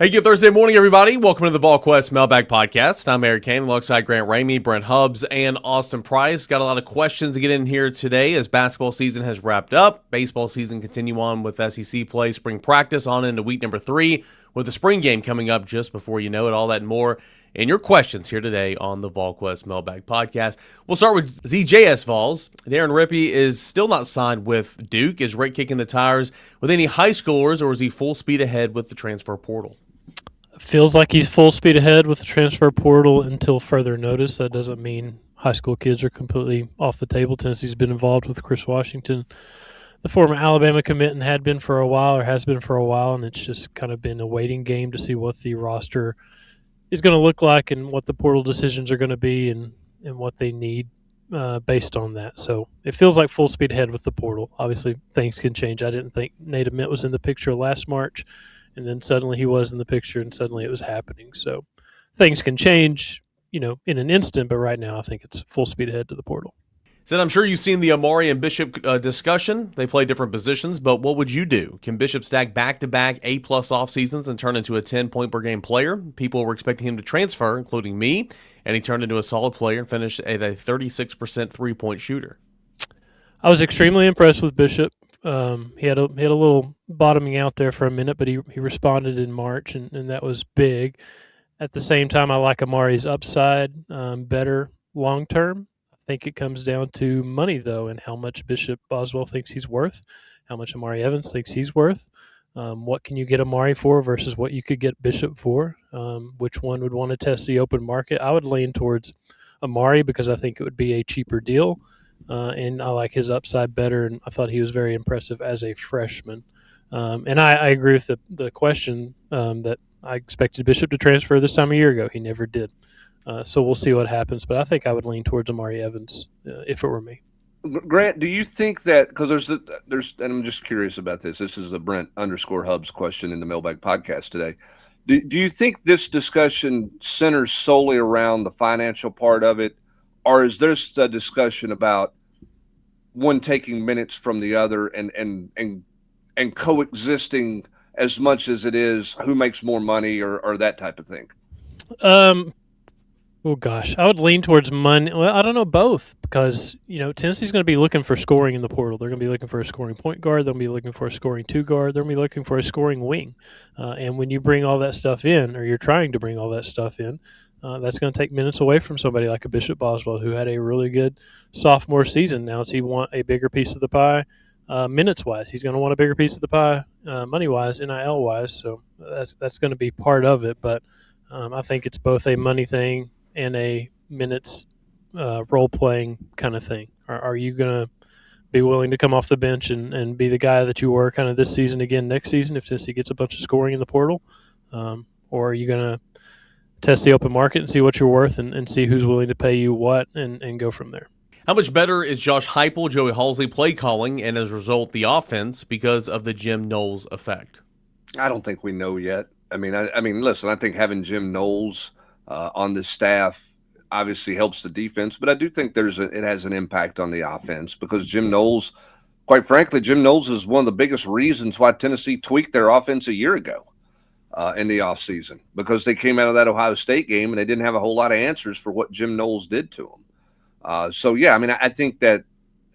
Hey, good Thursday morning, everybody. Welcome to the Volquest Mailbag Podcast. I'm Eric Kane alongside Grant Ramey, Brent Hubbs, and Austin Price. Got a lot of questions to get in here today as basketball season has wrapped up. Baseball season continue on with SEC play, spring practice on into week number 3 with the spring game coming up just before you know it. All that and more in your questions here today on the Volquest Mailbag Podcast. We'll start with ZJSvols. Deron Rippey is still not signed with Duke. Is Rick kicking the tires with any high schoolers, or is he full speed ahead with the transfer portal? Feels like he's full speed ahead with the transfer portal until further notice. That doesn't mean high school kids are completely off the table. Tennessee's been involved with Chris Washington, the former Alabama commit, and has been for a while, and it's just kind of been a waiting game to see what the roster is going to look like and what the portal decisions are going to be and what they need based on that. So it feels like full speed ahead with the portal. Obviously, things can change. I didn't think Nate Ament was in the picture last March. And then suddenly he was in the picture, and suddenly it was happening. So things can change, in an instant. But right now, I think it's full speed ahead to the portal. Said, I'm sure you've seen the Amari and Bishop discussion. They play different positions, but what would you do? Can Bishop stack back-to-back A-plus off seasons and turn into a 10-point-per-game player? People were expecting him to transfer, including me, and he turned into a solid player and finished at a 36% three-point shooter. I was extremely impressed with Bishop. He had a little bottoming out there for a minute, but he responded in March, and that was big. At the same time, I like Amari's upside better long term. I think it comes down to money, though, and how much Bishop Boswell thinks he's worth, how much Amari Evans thinks he's worth. What can you get Amari for versus what you could get Bishop for? Which one would want to test the open market? I would lean towards Amari because I think it would be a cheaper deal. And I like his upside better, and I thought he was very impressive as a freshman. And I agree with the question that I expected Bishop to transfer this time a year ago. He never did. So we'll see what happens. But I think I would lean towards Amari Evans if it were me. Grant, do you think that – because there's – and I'm just curious about this. This is the Brent_Hubbs question in the Mailbag Podcast today. Do you think this discussion centers solely around the financial part of it, or is there a discussion about one taking minutes from the other and coexisting as much as it is who makes more money or that type of thing? Oh, gosh. I would lean towards money. Well, I don't know, both, because, Tennessee's going to be looking for scoring in the portal. They're going to be looking for a scoring point guard. They'll be looking for a scoring two guard. They're going to be looking for a scoring wing. And when you bring all that stuff in, or you're trying to bring all that stuff in, that's going to take minutes away from somebody like a Bishop Boswell, who had a really good sophomore season. Now, does he want a bigger piece of the pie minutes-wise? He's going to want a bigger piece of the pie money-wise, NIL-wise. So that's going to be part of it. But I think it's both a money thing and a minutes role-playing kind of thing. Are you going to be willing to come off the bench and be the guy that you were kind of this season again next season if Tennessee gets a bunch of scoring in the portal? Or are you going to test the open market and see what you're worth and see who's willing to pay you what and go from there? How much better is Josh Heupel, Joey Halzle play calling, and as a result, the offense because of the Jim Knowles effect? I don't think we know yet. I mean, listen, I think having Jim Knowles on the staff obviously helps the defense, but I do think it has an impact on the offense because Jim Knowles, quite frankly, is one of the biggest reasons why Tennessee tweaked their offense a year ago in the offseason, because they came out of that Ohio State game and they didn't have a whole lot of answers for what Jim Knowles did to them. So, yeah, I mean, I think that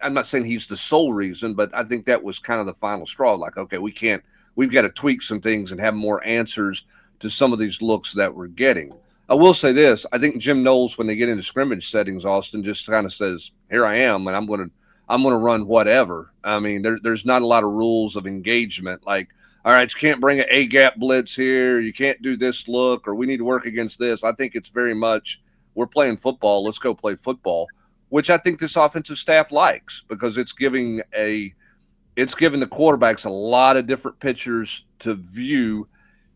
I'm not saying he's the sole reason, but I think that was kind of the final straw. Like, okay, we've got to tweak some things and have more answers to some of these looks that we're getting. I will say this. I think Jim Knowles, when they get into scrimmage settings, Austin, just kind of says, here I am, and I'm going to run whatever. I mean, there's not a lot of rules of engagement. Like, all right, you can't bring an A-gap blitz here. You can't do this look, or we need to work against this. I think it's very much we're playing football. Let's go play football, which I think this offensive staff likes because it's giving the quarterbacks a lot of different pictures to view.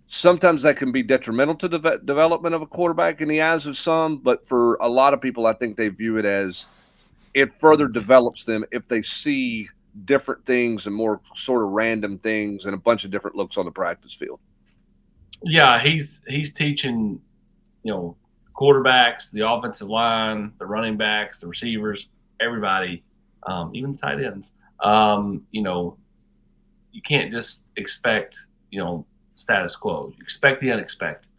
Sometimes that can be detrimental to the development of a quarterback in the eyes of some, but for a lot of people, I think they view it as it further develops them if they see different things and more sort of random things and a bunch of different looks on the practice field. Yeah, he's teaching, quarterbacks, the offensive line, the running backs, the receivers, everybody, even the tight ends. You can't just expect, status quo. Expect the unexpected.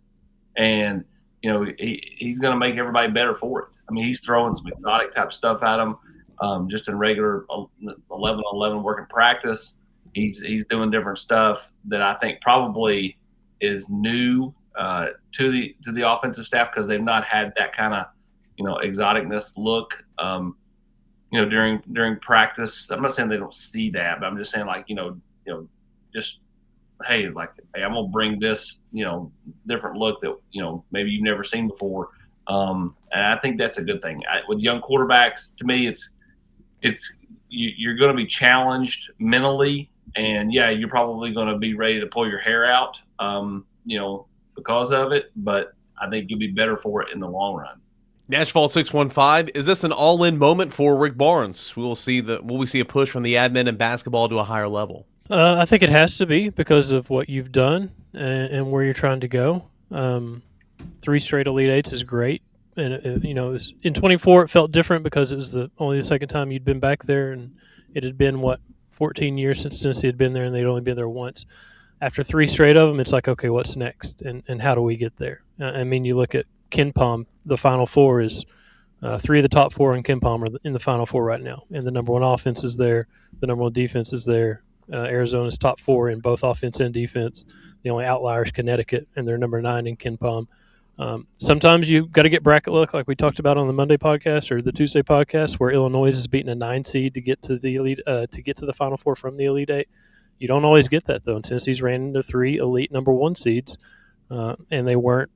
And, he's going to make everybody better for it. I mean, he's throwing some exotic type stuff at them just in regular 11-on-11 working practice. He's doing different stuff that I think probably is new to the offensive staff because they've not had that kind of, exoticness look, during practice. I'm not saying they don't see that, but I'm just saying just, hey, I'm going to bring this, different look that, maybe you've never seen before. And I think that's a good thing. With young quarterbacks, to me, you're going to be challenged mentally, and you're probably going to be ready to pull your hair out, because of it. But I think you'll be better for it in the long run. Nashville 615, is this an all-in moment for Rick Barnes? Will we see a push from the admin and basketball to a higher level? I think it has to be because of what you've done and where you're trying to go. 3 straight Elite Eights is great. And, it was, in 24 it felt different because it was only the second time you'd been back there, and it had been, 14 years since Tennessee had been there, and they'd only been there once. After 3 straight of them, it's like, okay, what's next? And how do we get there? You look at KenPom, the Final Four is 3 of the top 4 in KenPom are in the Final Four right now. And the number 1 offense is there. The number 1 defense is there. Arizona's top 4 in both offense and defense. The only outlier is Connecticut, and they're number 9 in KenPom. Sometimes you got to get bracket luck, like we talked about on the Monday podcast or the Tuesday podcast, where Illinois is beating a 9 seed to get to the elite, to get to the Final Four from the Elite Eight. You don't always get that though. And Tennessee's ran into 3 elite number 1 seeds, and they weren't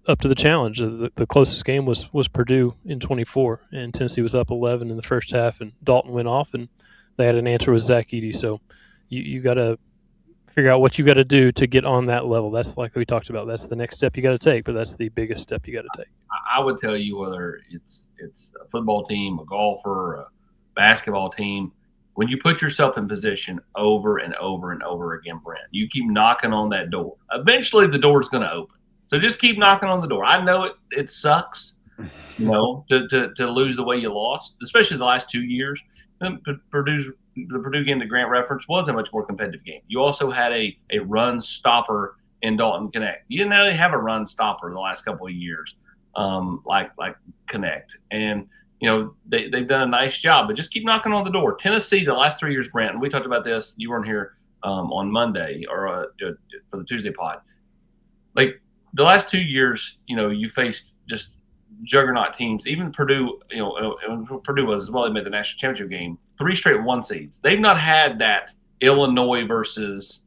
up to the challenge. The closest game was Purdue in 24, and Tennessee was up 11 in the first half, and Dalton went off, and they had an answer with Zach Edey. So you got to figure out what you got to do to get on that level. That's like we talked about. That's the next step you got to take, but that's the biggest step you got to take. I would tell you whether it's a football team, a golfer, a basketball team, when you put yourself in position over and over and over again, Brent, you keep knocking on that door. Eventually the door's going to open. So just keep knocking on the door. I know it sucks, to lose the way you lost, especially the last 2 years. The Purdue game that Grant referenced was a much more competitive game. You also had a run stopper in Dalton Connect. You didn't really have a run stopper the last couple of years, like Connect. And, they've done a nice job, but just keep knocking on the door. Tennessee, the last 3 years, Brant, and we talked about this. You weren't here on Monday or for the Tuesday pod. Like the last 2 years, you faced just juggernaut teams. Even Purdue, Purdue was as well. They made the national championship game. 3 straight 1 seeds. They've not had that Illinois versus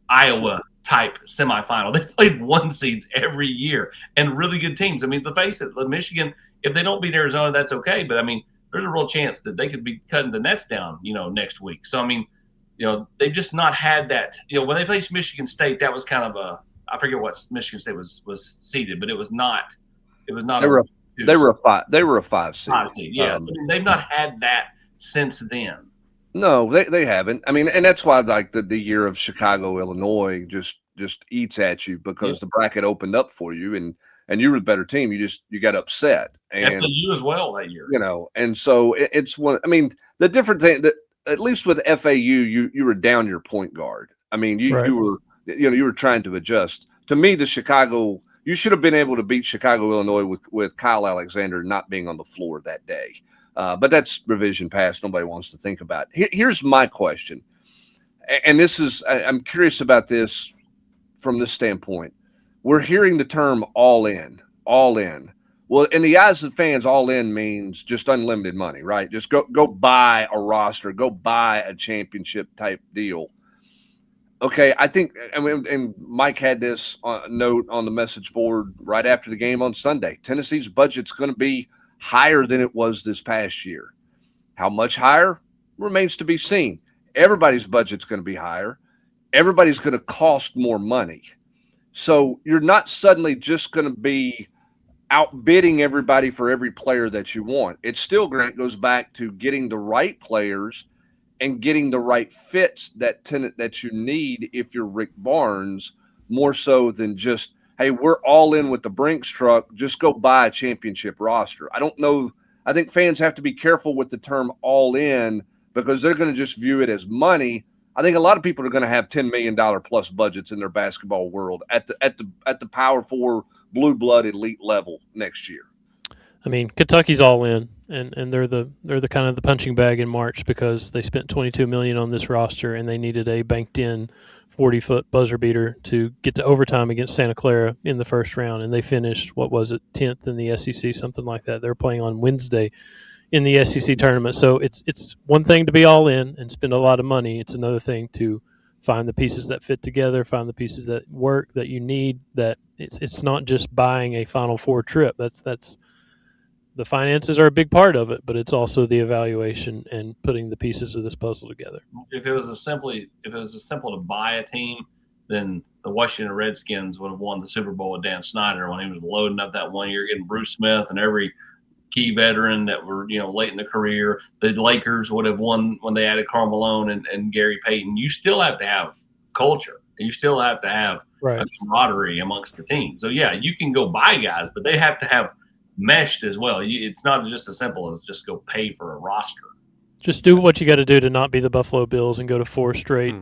Iowa type semifinal. They played 1 seeds every year and really good teams. I mean, to face it, Michigan, if they don't beat Arizona, that's okay. But I mean, there's a real chance that they could be cutting the nets down, next week. So I mean, they've just not had that. When they faced Michigan State, that was kind of I forget what Michigan State was seeded, but it was not. It was not. They were a 5 seed. 5 seed. Yeah, they've not had that since then. No, they haven't. I mean, and that's why like the year of Chicago, Illinois just eats at you because the bracket opened up for you and you were the better team. You got upset. And you as well that year. And so it's one. I mean, the different thing that at least with FAU, you were down your point guard. I mean, you were trying to adjust. To me, you should have been able to beat Chicago, Illinois with Kyle Alexander not being on the floor that day. But that's revision past. Nobody wants to think about it. Here's my question. And I'm curious about this from this standpoint. We're hearing the term all in. Well, in the eyes of fans, all in means just unlimited money, right? Just go buy a roster, go buy a championship type deal. Okay, I think, and Mike had this note on the message board right after the game on Sunday. Tennessee's budget's going to be higher than it was this past year. How much higher remains to be seen. Everybody's budget's going to be higher. Everybody's going to cost more money. So you're not suddenly just going to be outbidding everybody for every player that you want. It still, Grant, goes back to getting the right players and getting the right fits that you need if you're Rick Barnes, more so than just, hey, we're all in with the Brinks truck, just go buy a championship roster. I don't know. I think fans have to be careful with the term all in because they're going to just view it as money. I think a lot of people are going to have $10 million plus budgets in their basketball world at the Power 4 blue blood elite level next year. I mean, Kentucky's all in, and they're the kind of the punching bag in March because they spent $22 million on this roster and they needed a banked in 40-foot buzzer beater to get to overtime against Santa Clara in the first round, and they finished 10th in the SEC, something like that. They're playing on Wednesday in the SEC tournament. So it's one thing to be all in and spend a lot of money. It's another thing to find the pieces that fit together, find the pieces that work, that you need. That it's not just buying a Final Four trip. That's the finances are a big part of it, but it's also the evaluation and putting the pieces of this puzzle together. If it was as simple to buy a team, then the Washington Redskins would have won the Super Bowl with Dan Snyder when he was loading up that one year, getting Bruce Smith and every key veteran that were, late in the career. The Lakers would have won when they added Karl Malone and Gary Payton. You still have to have culture. You still have to have a camaraderie amongst the team. So, yeah, you can go buy guys, but they have to have meshed as well. It's not just as simple as just go pay for a roster. Just do what you got to do to not be the Buffalo Bills and go to 4 straight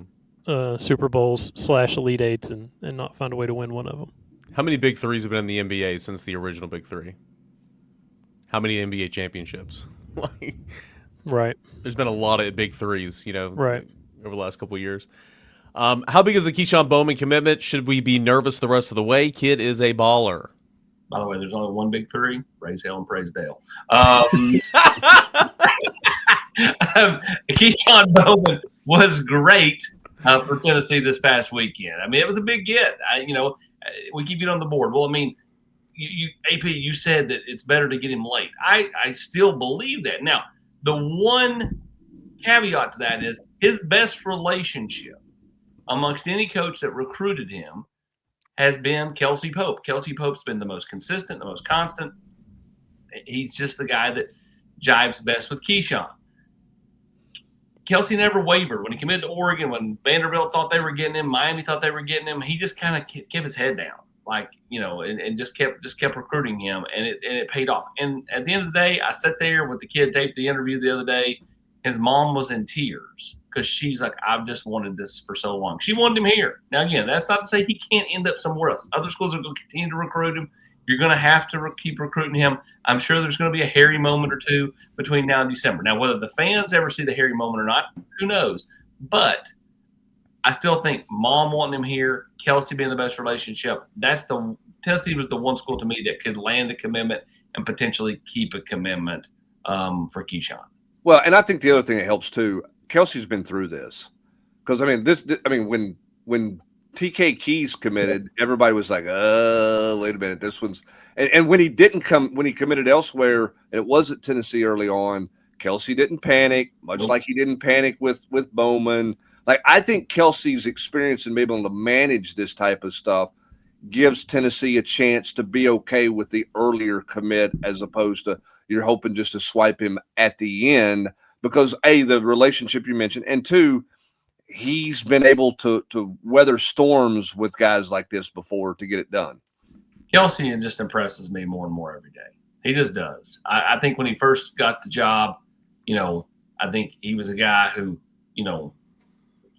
Super Bowls / Elite Eights and not find a way to win one of them. How many Big Threes have been in the NBA since the original Big Three? How many NBA championships? Right. There's been a lot of Big Threes, right, over the last couple of years. How big is the Kesean Bowman commitment? Should we be nervous the rest of the way? Kid is a baller. By the way, there's only one Big Three. Praise hell and praise Dale. Kesean Bowman was great for Tennessee this past weekend. I mean, it was a big get. We keep it on the board. Well, I mean, AP, you said that it's better to get him late. I still believe that. Now, the one caveat to that is his best relationship amongst any coach that recruited him has been Kelsey Pope. Kelsey Pope's been the most consistent, the most constant. He's just the guy that jives best with Kesean. Kelsey never wavered. When he committed to Oregon, when Vanderbilt thought they were getting him, Miami thought they were getting him, he just kind of kept his head down, and just kept recruiting him, and it paid off. And at the end of the day, I sat there with the kid, taped the interview the other day. His mom was in tears because she's like, I've just wanted this for so long. She wanted him here. Now, again, that's not to say he can't end up somewhere else. Other schools are going to continue to recruit him. You're going to have to keep recruiting him. I'm sure there's going to be a Harry moment or two between now and December. Now, whether the fans ever see the Harry moment or not, who knows? But I still think mom wanting him here, Kelsey being the best relationship, Tennessee was the one school to me that could land a commitment and potentially keep a commitment for Kesean. Well, and I think the other thing that helps too, Kelsey's been through this, because when TK Keys committed, everybody was like, wait a minute, this one's, and when he committed elsewhere, and it was at Tennessee early on, Kelsey didn't panic, much like he didn't panic with Bowman. Like, I think Kelsey's experience in being able to manage this type of stuff gives Tennessee a chance to be okay with the earlier commit, as opposed to you're hoping just to swipe him at the end, because A, the relationship you mentioned, and two, he's been able to weather storms with guys like this before to get it done. Kelsey just impresses me more and more every day. He just does. I think when he first got the job, I think he was a guy who,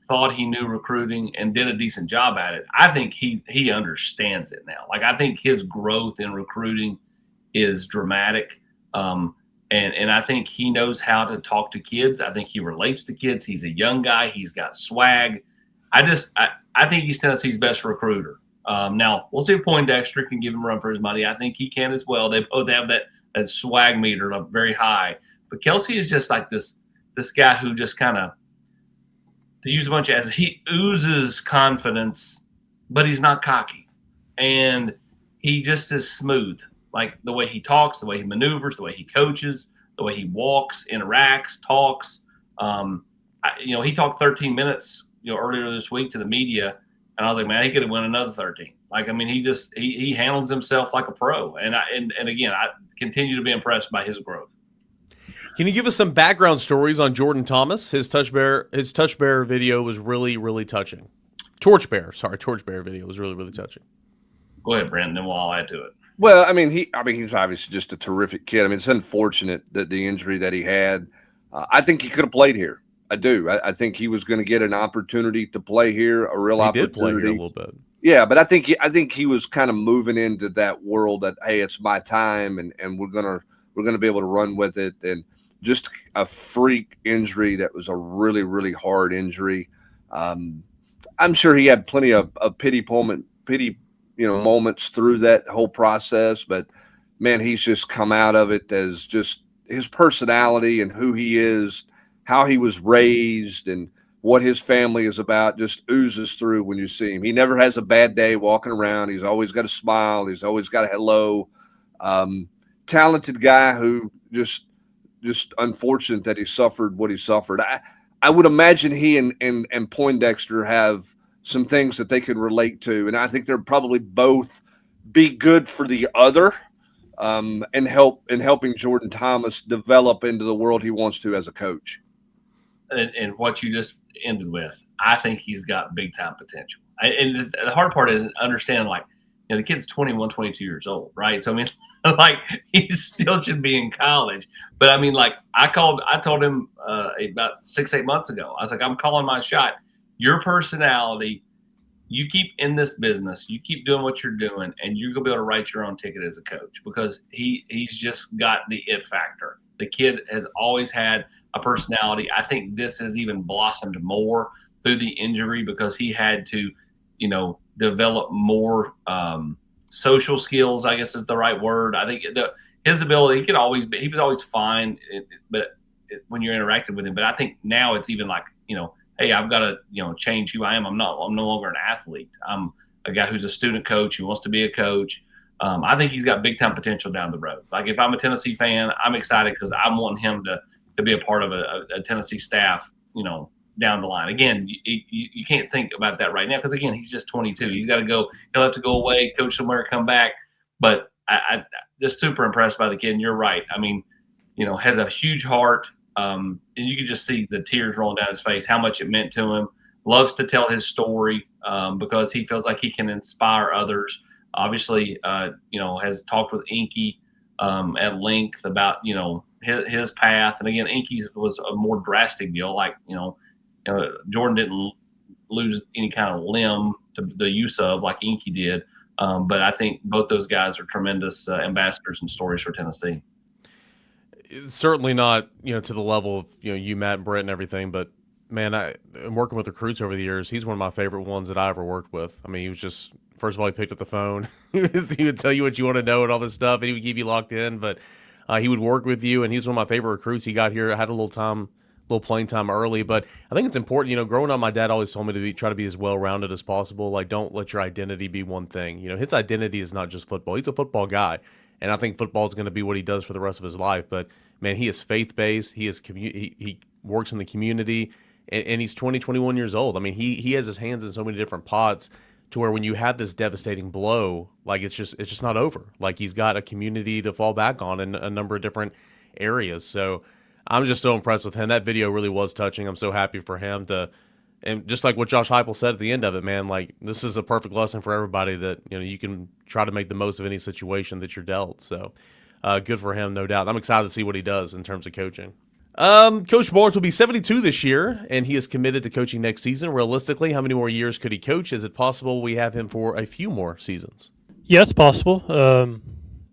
thought he knew recruiting and did a decent job at it. I think he understands it now. Like, I think his growth in recruiting is dramatic. And I think he knows how to talk to kids. I think he relates to kids. He's a young guy. He's got swag. I think he's Tennessee's best recruiter. Now, we'll see if Poindexter can give him a run for his money. I think he can as well. They both have that swag meter up very high. But Kelsey is just like this guy who just kind of, to use a bunch of, he oozes confidence, but he's not cocky. And he just is smooth. Like the way he talks, the way he maneuvers, the way he coaches, the way he walks, interacts, talks. He talked 13 minutes, earlier this week to the media, and I was like, man, he could have won another 13. Like, I mean, he handles himself like a pro, and again, I continue to be impressed by his growth. Can you give us some background stories on Jourdan Thomas? His Torchbearer video was really, really touching. Torchbearer video was really, really touching. Go ahead, Brandon, then we'll add to it. Well, he's obviously just a terrific kid. I mean, it's unfortunate that the injury that he had. I think he could have played here. I do. I think he was going to get an opportunity to play here, a real He opportunity. did play here a little bit. Yeah, but I think he was kind of moving into that world that, hey, it's my time, and we're gonna be able to run with it. And just a freak injury that was a really, really hard injury. I'm sure he had plenty of pity moments through that whole process, but man, he's just come out of it as just his personality and who he is, how he was raised, and what his family is about just oozes through when you see him. He never has a bad day walking around. He's always got a smile. He's always got a hello. Talented guy who just unfortunate that he suffered what he suffered. I would imagine he and Poindexter have some things that they can relate to, and I think they're probably both be good for the other, and helping Jourdan Thomas develop into the world he wants to as a coach. And what you just ended with, I think he's got big time potential. And the hard part is understanding, like, the kid's 21, 22 years old, right? So I mean, like, he still should be in college. But I mean, like, I told him about 6-8 months ago. I was like, I'm calling my shot. Your personality, you keep in this business, you keep doing what you're doing, and you're gonna be able to write your own ticket as a coach, because he's just got the it factor. The kid has always had a personality. I think this has even blossomed more through the injury, because he had to, develop more social skills, I guess is the right word. I think his ability, he was always fine, when you're interacting with him. But I think now it's even like, hey, I've got to, change who I am. I'm no longer an athlete. I'm a guy who's a student coach who wants to be a coach. I think he's got big time potential down the road. Like, if I'm a Tennessee fan, I'm excited because I'm wanting him to be a part of a Tennessee staff, down the line. Again, you can't think about that right now, because, again, he's just 22. He's got to go. He'll have to go away, coach somewhere, come back. But I just super impressed by the kid. And you're right. I mean, has a huge heart. And you can just see the tears rolling down his face, how much it meant to him. Loves to tell his story, because he feels like he can inspire others. Obviously, has talked with Inky at length about, his path. And again, Inky's was a more drastic deal. Like, Jourdan didn't lose any kind of limb to the use of like Inky did. But I think both those guys are tremendous ambassadors and stories for Tennessee. Certainly not, to the level of, you, Matt, and Brett and everything, but man, I'm working with recruits over the years. He's one of my favorite ones that I ever worked with. I mean, he was just, first of all, he picked up the phone. He would tell you what you want to know and all this stuff, and he would keep you locked in, but he would work with you, and he's one of my favorite recruits. He got here, had a little playing time early, but I think it's important, growing up, my dad always told me to try to be as well-rounded as possible. Like, don't let your identity be one thing. His identity is not just football. He's a football guy, and I think football is going to be what he does for the rest of his life, but man, he is faith-based. He is he works in the community, and he's 21 years old. I mean, he has his hands in so many different pots to where when you have this devastating blow, like, it's just not over. Like, he's got a community to fall back on in a number of different areas. So I'm just so impressed with him. That video really was touching. I'm so happy for him and just like what Josh Heupel said at the end of it, man, like, this is a perfect lesson for everybody that, you can try to make the most of any situation that you're dealt. So good for him, no doubt. I'm excited to see what he does in terms of coaching. Coach Barnes will be 72 this year, and he is committed to coaching next season. Realistically, how many more years could he coach? Is it possible we have him for a few more seasons? Yeah, it's possible.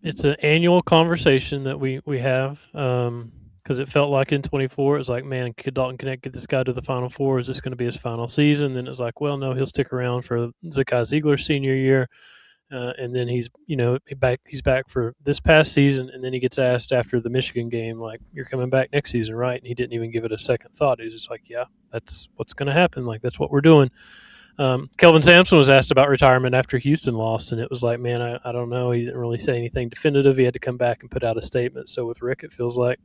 It's an annual conversation that we have, because it felt like in 24, it was like, man, could Dalton Knecht get this guy to the Final Four? Is this going to be his final season? Then it was like, well, no, he'll stick around for Zakai Ziegler's senior year. And then he's back for this past season, and then he gets asked after the Michigan game, like, you're coming back next season, right? And he didn't even give it a second thought. He was just like, yeah, that's what's going to happen. Like, that's what we're doing. Kelvin Sampson was asked about retirement after Houston lost, and it was like, man, I don't know. He didn't really say anything definitive. He had to come back and put out a statement. So with Rick, it feels like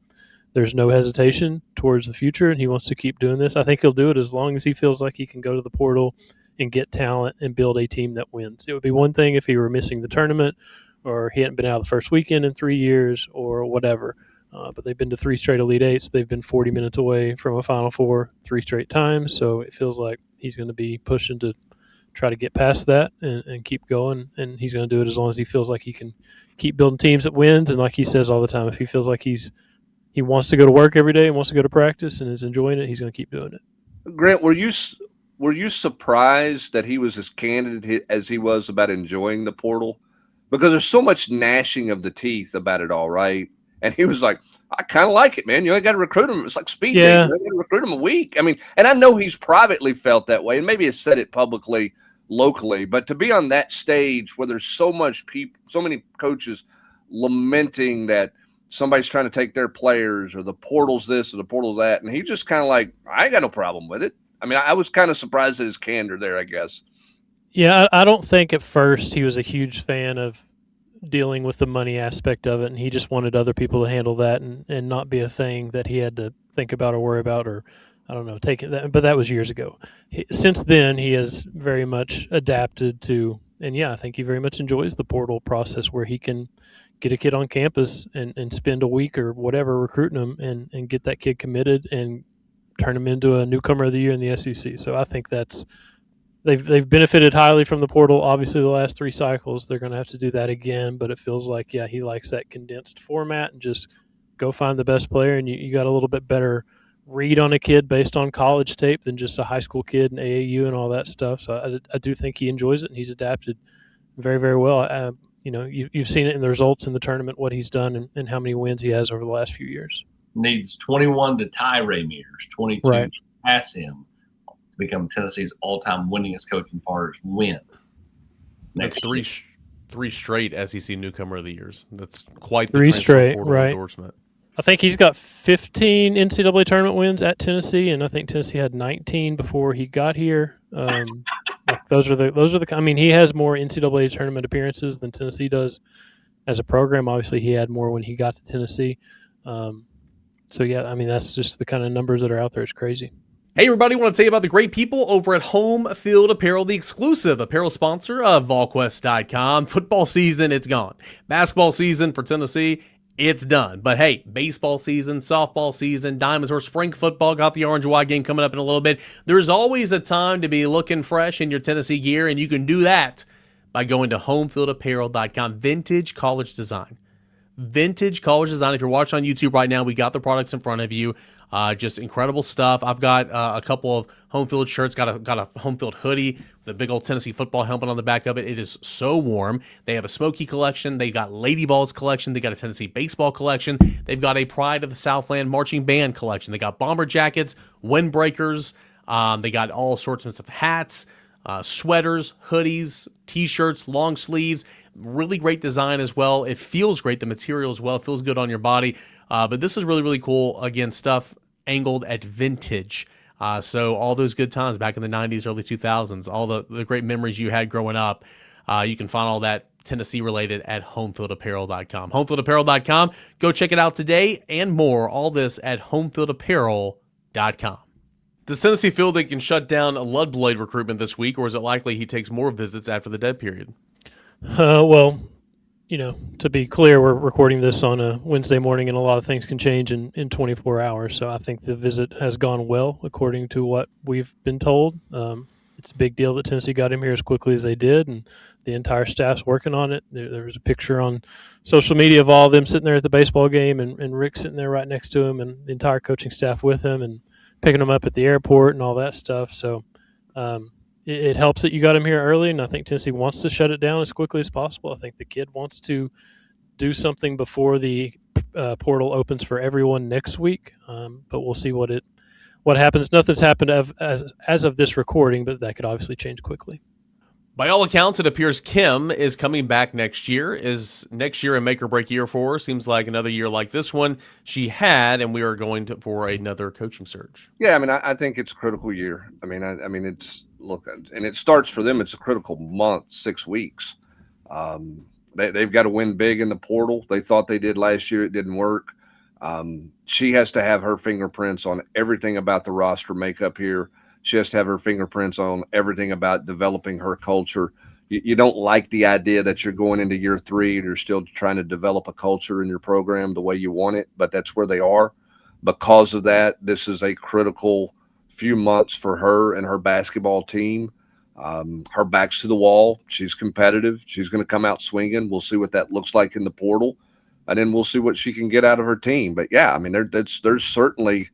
there's no hesitation towards the future, and he wants to keep doing this. I think he'll do it as long as he feels like he can go to the portal and get talent and build a team that wins. It would be one thing if he were missing the tournament, or he hadn't been out of the first weekend in 3 years, or whatever. But they've been to 3 straight Elite Eights. They've been 40 minutes away from a Final Four 3 straight times. So it feels like he's going to be pushing to try to get past that and keep going. And he's going to do it as long as he feels like he can keep building teams that wins. And like he says all the time, if he feels like he he wants to go to work every day and wants to go to practice and is enjoying it, he's going to keep doing it. Grant, were you surprised that he was as candid as he was about enjoying the portal? Because there's so much gnashing of the teeth about it all, right? And he was like, I kind of like it, man. You ain't got to recruit him. It's like speed dating. You ain't got to recruit him a week. I mean, and I know he's privately felt that way, and maybe has said it publicly, locally. But to be on that stage where there's so many coaches lamenting that somebody's trying to take their players, or the portal's this or the portal that, and he just kind of like, I ain't got no problem with it. I mean, I was kind of surprised at his candor there, I guess. Yeah, I don't think at first he was a huge fan of dealing with the money aspect of it, and he just wanted other people to handle that and not be a thing that he had to think about or worry about, or I don't know, take it that. But that was years ago. Since then, he has very much adapted to, and yeah, I think he very much enjoys the portal process where he can get a kid on campus and spend a week or whatever recruiting him and get that kid committed and turn him into a newcomer of the year in the SEC. So I think that's they've benefited highly from the portal. Obviously, the last 3 cycles, they're going to have to do that again. But it feels like, yeah, he likes that condensed format and just go find the best player. And you got a little bit better read on a kid based on college tape than just a high school kid and AAU and all that stuff. So I do think he enjoys it, and he's adapted very, very well. You've seen it in the results in the tournament, what he's done and how many wins he has over the last few years. Needs 21 to tie Ray Mears, 22 right. to pass him, to become Tennessee's all-time winningest coaching partners wins. That's three straight SEC newcomer of the years. That's quite the 3 straight, right? Endorsement. I think he's got 15 NCAA tournament wins at Tennessee, and I think Tennessee had 19 before he got here. Those are the. I mean, he has more NCAA tournament appearances than Tennessee does as a program. Obviously, he had more when he got to Tennessee. So yeah, I mean, that's just the kind of numbers that are out there. It's crazy. Hey everybody, I want to tell you about the great people over at Home Field Apparel, the exclusive apparel sponsor of Volquest.com. Football season, it's gone. Basketball season for Tennessee, it's done. But hey, baseball season, softball season, Diamonds or spring football, got the orange and white game coming up in a little bit. There's always a time to be looking fresh in your Tennessee gear, and you can do that by going to homefieldapparel.com. Vintage college design. Vintage college design. If you're watching on YouTube right now, we got the products in front of you. Just incredible stuff. I've got a couple of home field shirts. Got a home field hoodie with a big old Tennessee football helmet on the back of it. It is so warm. They have a Smoky collection. They got DavyVol's collection. They got a Tennessee baseball collection. They've got a Pride of the Southland marching band collection. They got bomber jackets, windbreakers. They got all sorts of hats, sweaters, hoodies, t-shirts, long sleeves. Really great design as well. It feels great. The material as well. It feels good on your body. But this is really, really cool. Again, stuff angled at vintage. So all those good times back in the 90s, early 2000s, all the great memories you had growing up, you can find all that Tennessee related at homefieldapparel.com. Homefieldapparel.com. Go check it out today and more. All this at homefieldapparel.com. Does Tennessee feel they can shut down a Lundblade recruitment this week, or is it likely he takes more visits after the dead period? Well, to be clear, we're recording this on a Wednesday morning, and a lot of things can change in 24 hours. So I think the visit has gone well, according to what we've been told. It's a big deal that Tennessee got him here as quickly as they did, and the entire staff's working on it. There was a picture on social media of all of them sitting there at the baseball game, and Rick sitting there right next to him, and the entire coaching staff with him, and picking him up at the airport and all that stuff. So it helps that you got him here early, and I think Tennessee wants to shut it down as quickly as possible. I think the kid wants to do something before the portal opens for everyone next week, but we'll see what happens. Nothing's happened as of this recording, but that could obviously change quickly. By all accounts, it appears Kim is coming back next year. Is next year a make or break year for her? Seems like another year like this one she had, and we are going for another coaching search. Yeah, I mean, I think it's a critical year. I mean, it's and it starts for them. It's a critical month, 6 weeks. They've got to win big in the portal. They thought they did last year. It didn't work. She has to have her fingerprints on everything about the roster makeup here. She has to have her fingerprints on everything about developing her culture. You don't like the idea that you're going into year 3 and you're still trying to develop a culture in your program the way you want it, but that's where they are. Because of that, this is a critical few months for her and her basketball team. Her back's to the wall. She's competitive. She's going to come out swinging. We'll see what that looks like in the portal. and then we'll see what she can get out of her team. But yeah, I mean, that's certainly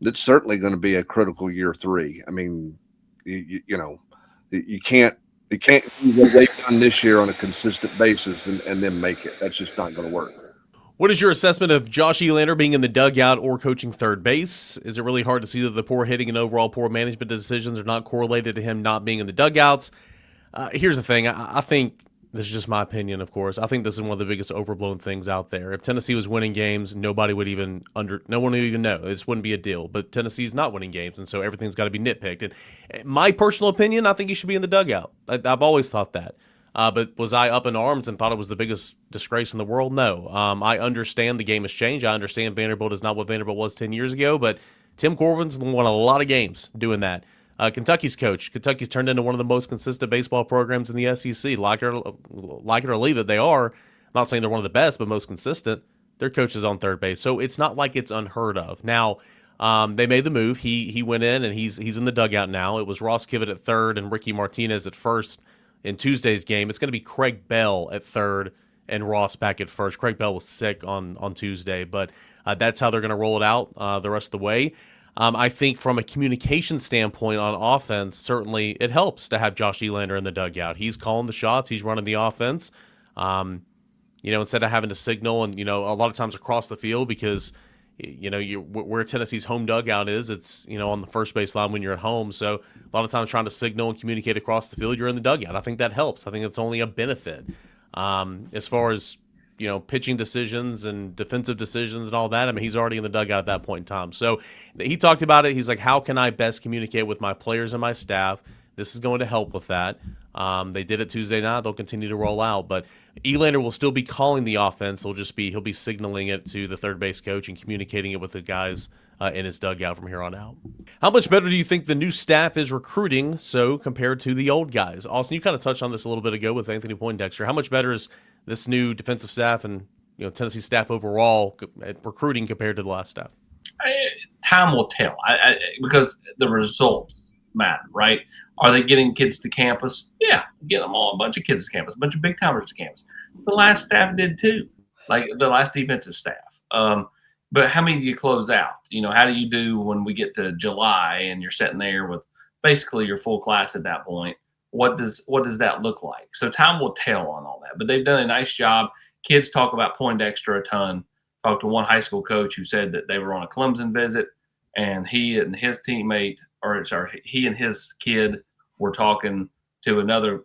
going to be a critical year 3. I mean, you can't do what they've done this year on a consistent basis and then make it. That's just not going to work. What is your assessment of Josh Elander being in the dugout or coaching third base? Is it really hard to see that the poor hitting and overall poor management decisions are not correlated to him not being in the dugouts? Here's the thing. I think this is just my opinion, of course. I think this is one of the biggest overblown things out there. If Tennessee was winning games, no one would even know. This wouldn't be a deal. But Tennessee's not winning games, and so everything's got to be nitpicked. And my personal opinion, I think he should be in the dugout. I've always thought that. But was I up in arms and thought it was the biggest disgrace in the world? No. I understand the game has changed. I understand Vanderbilt is not what Vanderbilt was 10 years ago, but Tim Corbin's won a lot of games doing that. Kentucky's coach. Kentucky's turned into one of the most consistent baseball programs in the SEC. Like it or leave it, they are. I'm not saying they're one of the best, but most consistent. Their coach is on third base, so it's not like it's unheard of. Now, they made the move. He went in, and he's in the dugout now. It was Ross Kivett at third and Ricky Martinez at first in Tuesday's game. It's going to be Craig Bell at third and Ross back at first. Craig Bell was sick on Tuesday, but that's how they're going to roll it out the rest of the way. I think from a communication standpoint on offense, certainly it helps to have Josh Elander in the dugout. He's calling the shots. He's running the offense. Instead of having to signal and, a lot of times across the field because, where Tennessee's home dugout is, it's, on the first base line when you're at home. So a lot of times trying to signal and communicate across the field, you're in the dugout. I think that helps. I think it's only a benefit. As far as, pitching decisions and defensive decisions and all that, I mean, he's already in the dugout at that point in time. So he talked about it. He's like, how can I best communicate with my players and my staff? This is going to help with that. They did it Tuesday night. They'll continue to roll out. But Elander will still be calling the offense. He'll be signaling it to the third base coach and communicating it with the guys in his dugout from here on out. How much better do you think the new staff is recruiting compared to the old guys? Austin, you kind of touched on this a little bit ago with Anthony Poindexter. How much better is this new defensive staff and Tennessee staff overall at recruiting compared to the last staff? Time will tell because the results matter, right? Are they getting kids to campus? Yeah, get them all, a bunch of kids to campus, a bunch of big timers to campus. The last staff did too, like the last defensive staff. But how many do you close out? How do you do when we get to July and you're sitting there with basically your full class at that point? What does that look like? So time will tell on all that. But they've done a nice job. Kids talk about Poindexter a ton. Talked to one high school coach who said that they were on a Clemson visit, and he and his kid were talking to another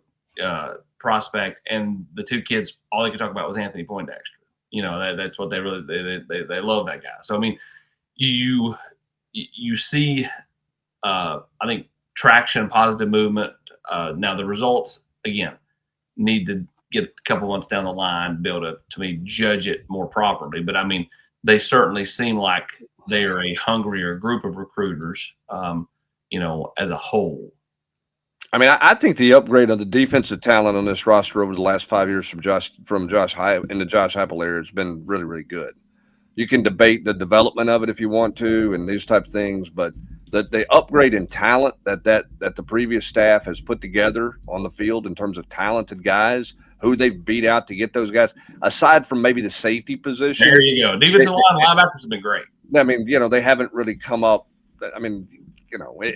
prospect, and the two kids, all they could talk about was Anthony Poindexter. That's what they love that guy. So I mean, you see, I think traction, positive movement. Now the results again need to get a couple months down the line to be able to me judge it more properly. But I mean, they certainly seem like they are a hungrier group of recruiters, as a whole. I mean, I think the upgrade of the defensive talent on this roster over the last 5 years from Josh in the Josh Heupel era has been really, really good. You can debate the development of it if you want to and these type of things, but the upgrade in talent that the previous staff has put together on the field in terms of talented guys who they've beat out to get those guys, aside from maybe the safety position. There you go. Defensive line linebackers have been great. I mean, they haven't really come up. I mean,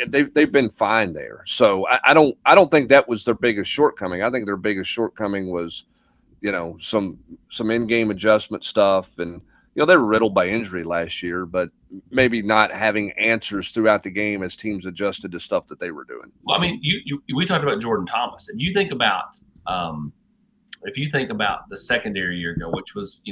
they've been fine there. So I don't think that was their biggest shortcoming. I think their biggest shortcoming was, some in-game adjustment stuff, and they were riddled by injury last year, but maybe not having answers throughout the game as teams adjusted to stuff that they were doing. Well, I mean, we talked about Jourdan Thomas, and you think about if you think about the secondary year ago, which was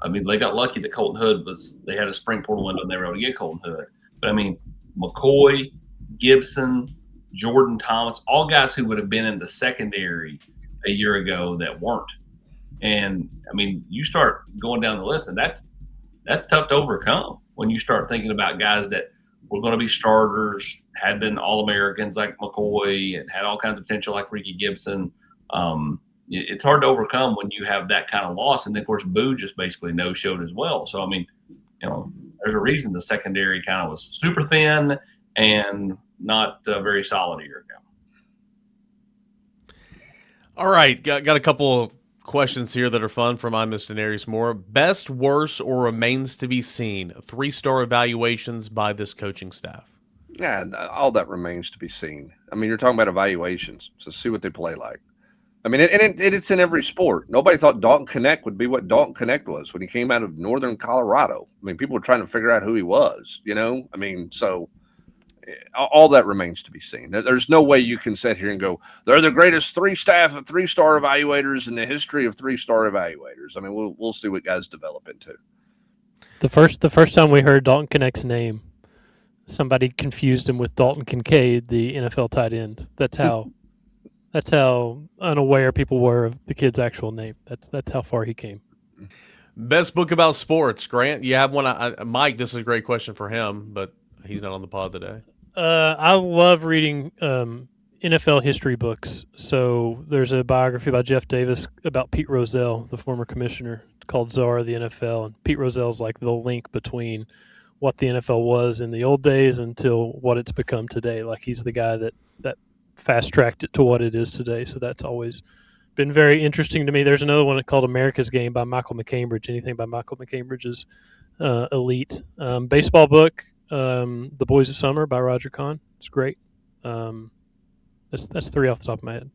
I mean, they got lucky that Colton Hood they had a spring portal window and they were able to get Colton Hood. But I mean, McCoy, Gibson, Jourdan Thomas, all guys who would have been in the secondary a year ago that weren't. And I mean, you start going down the list, and that's tough to overcome when you start thinking about guys that were going to be starters, had been All-Americans like McCoy, and had all kinds of potential like Ricky Gibson. It's hard to overcome when you have that kind of loss. And then, of course, Boo just basically no-showed as well. So, I mean, there's a reason the secondary kind of was super thin and not very solid a year ago. All right, got a couple of questions here that are fun from ImissDenariusMoore. Best, worst, or remains to be seen 3-star evaluations by this coaching staff. Yeah, all that remains to be seen. I mean, you're talking about evaluations, so see what they play like. I mean, it's in every sport. Nobody thought Dalton Connect would be what Dalton Connect was when he came out of northern Colorado. I mean, people were trying to figure out who he was, you know? I mean, so all that remains to be seen. There's no way you can sit here and go, they're the greatest 3-star evaluators in the history of 3-star evaluators. I mean, we'll see what guys develop into. The first time we heard Dalton Connect's name, somebody confused him with Dalton Kincaid, the NFL tight end. That's how unaware people were of the kid's actual name. That's how far he came. Best book about sports, Grant. You have one. Mike, this is a great question for him, but he's not on the pod today. I love reading NFL history books. So there's a biography by Jeff Davis about Pete Rozelle, the former commissioner, called Czar of the NFL. And Pete Rozelle's like the link between what the NFL was in the old days until what it's become today. Like he's the guy that fast-tracked it to what it is today. So that's always been very interesting to me. There's another one called America's Game by Michael McCambridge. Anything by Michael McCambridge is elite. Baseball book, The Boys of Summer by Roger Kahn. It's great. That's 3 off the top of my head.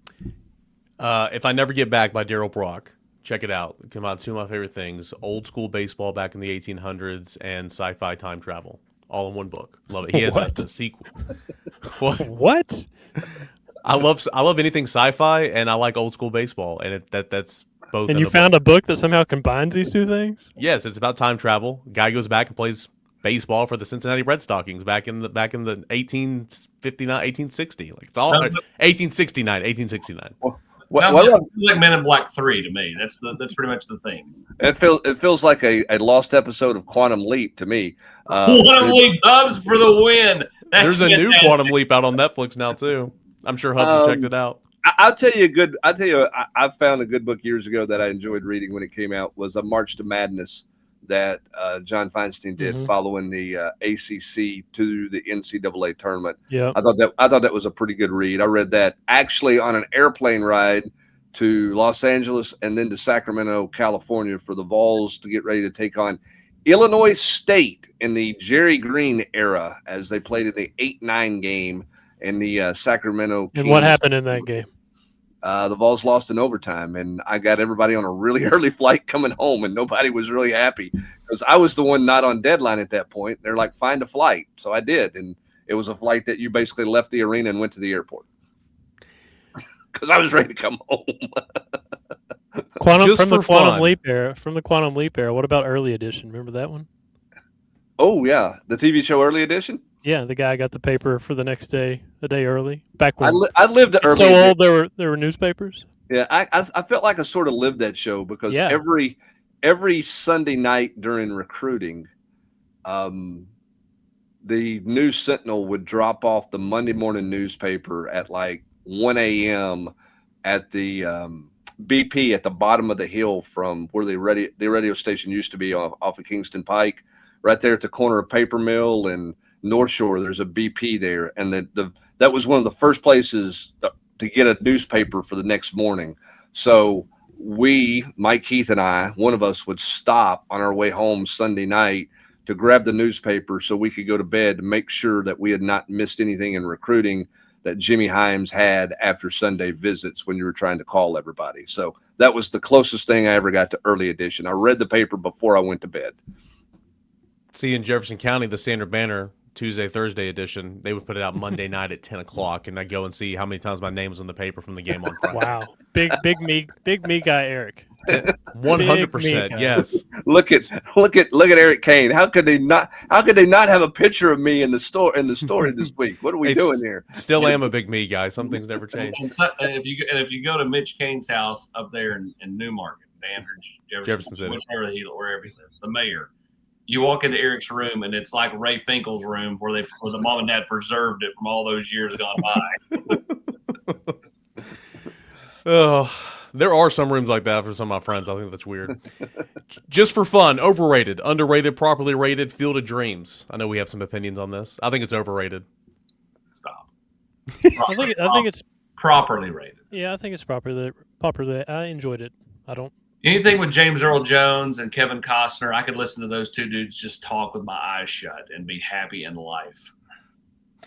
If I Never Get Back by Daryl Brock. Check it out. It came out 2 of my favorite things. Old school baseball back in the 1800s and sci-fi time travel. All in one book. Love it. He has a sequel. What? I love anything sci-fi, and I like old school baseball, and that's both. And you found a book that somehow combines these two things? Yes, it's about time travel. Guy goes back and plays baseball for the Cincinnati Red Stockings back in the 1859, 1860. Like it's all 1869. Sounds like Men in Black 3 to me. That's pretty much the thing. It feels like a lost episode of Quantum Leap to me. Quantum Leap Hubs for the win. There's a new Quantum Leap out on Netflix now too. I'm sure Hubs has checked it out. I'll tell you I found a good book years ago that I enjoyed reading when it came out was A March to Madness that John Feinstein did following the ACC to the NCAA tournament. Yeah, I thought that was a pretty good read. I read that actually on an airplane ride to Los Angeles and then to Sacramento, California for the Vols to get ready to take on Illinois State in the Jerry Green era as they played in the 8-9 game in the Sacramento Kings. And what happened in that game? The Vols lost in overtime, and I got everybody on a really early flight coming home, and nobody was really happy because I was the one not on deadline at that point. They're like, find a flight. So I did, and it was a flight that you basically left the arena and went to the airport because I was ready to come home. From the Quantum Leap era, what about Early Edition? Remember that one? Oh, yeah. The TV show Early Edition? Yeah, the guy got the paper for the next day, a day early. Back when I lived the early. So old, there were newspapers. Yeah, I felt like I sort of lived that show because every Sunday night during recruiting, the News Sentinel would drop off the Monday morning newspaper at like 1 a.m. at the BP at the bottom of the hill from where the radio station used to be off of Kingston Pike, right there at the corner of Paper Mill and North Shore. There's a BP there, and that was one of the first places to get a newspaper for the next morning. So Mike Keith and I, one of us would stop on our way home Sunday night to grab the newspaper so we could go to bed to make sure that we had not missed anything in recruiting that Jimmy Himes had after Sunday visits when you were trying to call everybody. So that was the closest thing I ever got to Early Edition. I read the paper before I went to bed. See, in Jefferson County, the Standard Banner, Tuesday, Thursday edition, they would put it out Monday night at 10 o'clock, and I'd go and see how many times my name was on the paper from the game on Friday. Wow. Big me guy Eric. 100%, yes. Look at Eric Kane. How could they not have a picture of me in the story this week? What are we doing here? Still am a big me guy. Some things never change. And if you go to Mitch Kane's house up there in Newmarket, Jefferson City, wherever he lives, the mayor. You walk into Eric's room, and it's like Ray Finkel's room where the mom and dad preserved it from all those years gone by. Oh, there are some rooms like that for some of my friends. I think that's weird. Just for fun, overrated, underrated, properly rated, Field of Dreams. I know we have some opinions on this. I think it's overrated. Stop. I think it's properly rated. Yeah, I think it's properly. I enjoyed it. I don't. Anything with James Earl Jones and Kevin Costner, I could listen to those two dudes just talk with my eyes shut and be happy in life.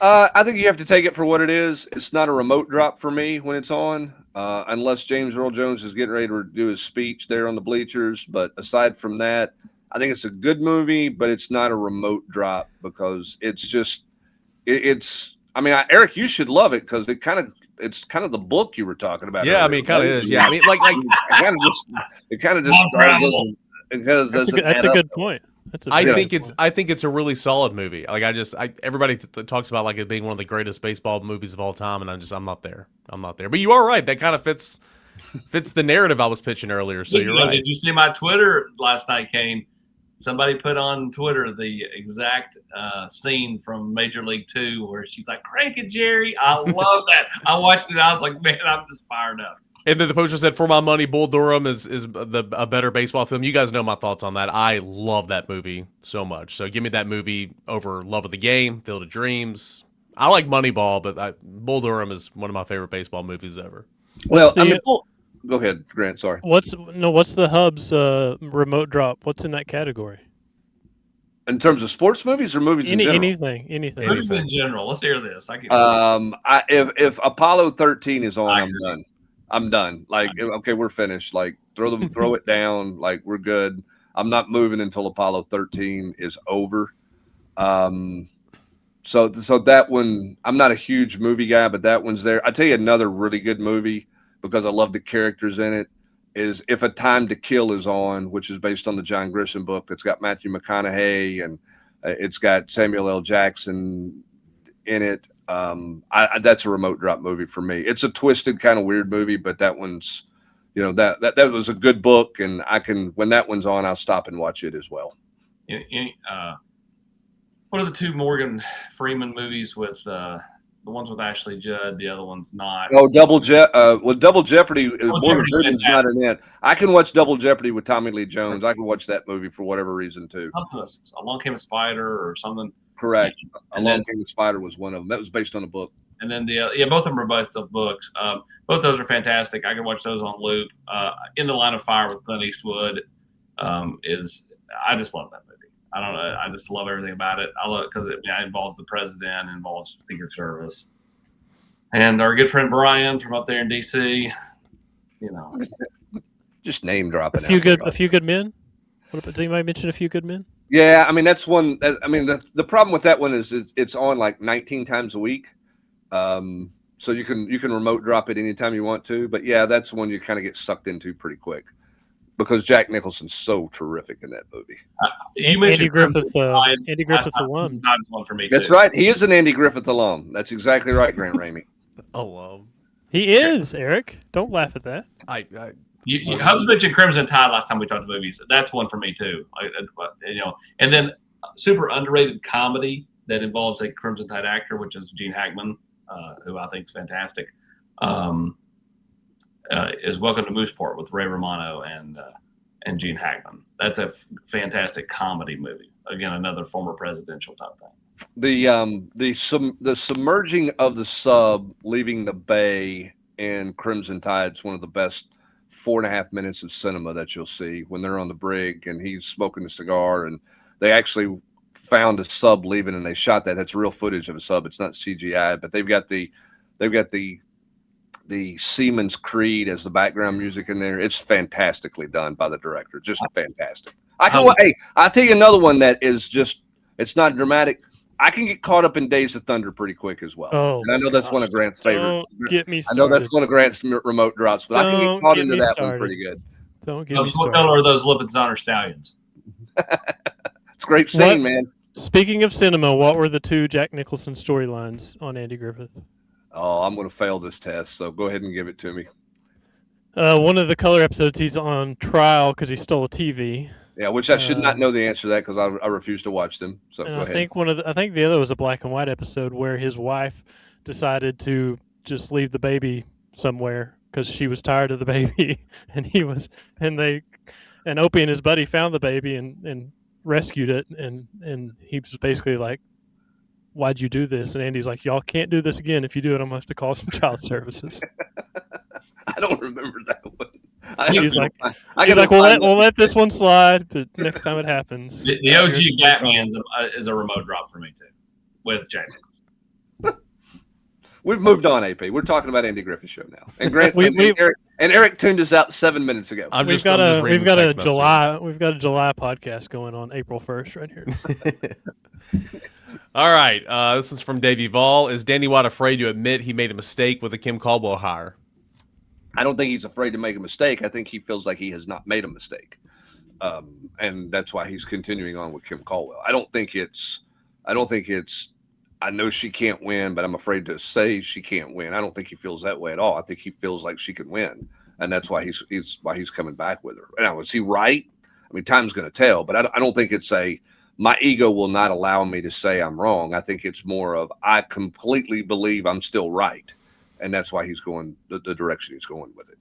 I think you have to take it for what it is. It's not a remote drop for me when it's on, unless James Earl Jones is getting ready to do his speech there on the bleachers. But aside from that, I think it's a good movie, but it's not a remote drop because it's just it's. I mean, Eric, you should love it because it's kind of the book you were talking about. Yeah, earlier. I mean, it kind of is. Yeah, I mean, like it kind of just because That's a good point. I think it's a really solid movie. Like everybody talks about like it being one of the greatest baseball movies of all time, and I'm not there. But you are right. That kind of fits the narrative I was pitching earlier. So you're right. Did you see my Twitter last night, Kane? Somebody put on Twitter the exact scene from Major League 2 where she's like, "Crank it, Jerry." I love that. I watched it. I was like, man, I'm just fired up. And then the poster said, "For my money, Bull Durham is a better baseball film." You guys know my thoughts on that. I love that movie so much. So give me that movie over Love of the Game, Field of Dreams. I like Moneyball, but Bull Durham is one of my favorite baseball movies ever. Well, go ahead, Grant. Sorry. What's the Hubs remote drop? What's in that category? In terms of sports movies or movies in general? Anything. Movies in general. Let's hear this. If Apollo 13 is on, I'm done. I'm done. Like, okay, we're finished. Like, throw it down. Like, we're good. I'm not moving until Apollo 13 is over. So that one, I'm not a huge movie guy, but that one's there. I tell you another really good movie because I love the characters in it is If a Time to Kill is on, which is based on the John Grisham book. It's got Matthew McConaughey and it's got Samuel L. Jackson in it. That's a remote drop movie for me. It's a twisted kind of weird movie, but that one's, that was a good book, and when that one's on, I'll stop and watch it as well. What are the two Morgan Freeman movies with the ones with Ashley Judd? The other one's not. Oh, Double Jeopardy. Morgan Freeman's not in it. I can watch Double Jeopardy with Tommy Lee Jones. I can watch that movie for whatever reason too. Along Came a Spider or something. Correct. Along Came a Spider was one of them. That was based on a book. And then both of them are based on books. Both those are fantastic. I can watch those on loop. In the Line of Fire with Clint Eastwood I just love that movie. I don't know. I just love everything about it. I love it because it involves the president, involves Secret Service, and our good friend Brian from up there in DC. Just name dropping. A few good men. Did anybody mention A Few Good Men? Yeah, I mean that's one. The problem with that one is it's on like 19 times a week, so you can remote drop it anytime you want to. But yeah, that's one you kind of get sucked into pretty quick. Because Jack Nicholson's so terrific in that movie. Andy Griffith alum. One for me. That's right. He is an Andy Griffith alum. That's exactly right, Grant Ramey. Alum. He is, Eric. Don't laugh at that. You mentioned Crimson Tide last time we talked movies. That's one for me too. And then super underrated comedy that involves a Crimson Tide actor, which is Gene Hackman, who I think is fantastic. Is Welcome to Mooseport with Ray Romano and Gene Hackman. That's a fantastic comedy movie. Again, another former presidential type thing. The submerging of the sub leaving the bay in Crimson Tide's one of the best 4.5 minutes of cinema that you'll see when they're on the brig and he's smoking a cigar and they actually found a sub leaving and they shot that. That's real footage of a sub. It's not CGI, but they've got the Seaman's Creed as the background music in there. It's fantastically done by the director. Just fantastic. I'll tell you another one that is just, it's not dramatic. I can get caught up in Days of Thunder pretty quick as well. Oh, and I know that's one of Grant's favorite. Don't get me started. I know that's one of Grant's remote drops, but I can get caught into that one pretty good. Don't get me started. What color are those Lipizzaner Stallions? It's a great scene, man. Speaking of cinema, what were the two Jack Nicholson storylines on Andy Griffith? Oh, I'm going to fail this test, so go ahead and give it to me. One of the color episodes, he's on trial because he stole a TV. Yeah, which I should not know the answer to that because I refuse to watch them. So go ahead. I think the other was a black and white episode where his wife decided to just leave the baby somewhere because she was tired of the baby, and Opie and his buddy found the baby and rescued it, and he was basically like, "Why'd you do this?" And Andy's like, "Y'all can't do this again. If you do it, I'm going to have to call some child services." I don't remember that one. He's like, we'll let this one slide, but next time it happens. The OG Batman is a remote drop for me, too, with James. We've moved on, AP. We're talking about Andy Griffith's show now. And Grant Eric tuned us out 7 minutes ago. We've got a July podcast going on April 1st right here. All right. This is from DavyVol. Is Danny White afraid to admit he made a mistake with the Kim Caldwell hire? I don't think he's afraid to make a mistake. I think he feels like he has not made a mistake. And that's why he's continuing on with Kim Caldwell. I don't think it's I know she can't win, but I'm afraid to say she can't win. I don't think he feels that way at all. I think he feels like she can win, and that's why he's coming back with her. Now, is he right? I mean, time's going to tell, but I don't think it's my ego will not allow me to say I'm wrong. I think it's more of I completely believe I'm still right, and that's why he's going the direction he's going with it.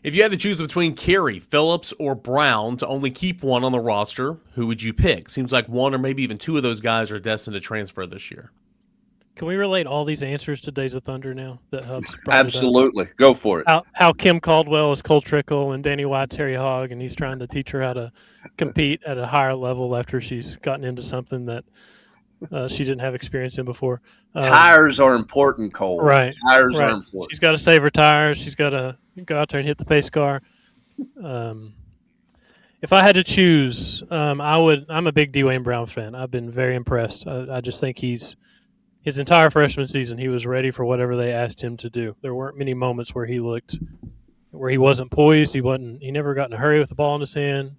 If you had to choose between Carey, Phillips, or Brown to only keep one on the roster, who would you pick? Seems like one or maybe even two of those guys are destined to transfer this year. Can we relate all these answers to Days of Thunder now that Hubs brought Absolutely. Go for it. How Kim Caldwell is Cole Trickle and Danny White's Harry Hogg, and he's trying to teach her how to compete at a higher level after she's gotten into something that she didn't have experience in before. Tires are important, Cole. Right. Tires are important. She's got to save her tires. She's got to go out there and hit the pace car. If I had to choose, I'm a big Dwayne Brown fan. I've been very impressed. I just think his entire freshman season, he was ready for whatever they asked him to do. There weren't many moments where he wasn't poised. He never got in a hurry with the ball in his hand.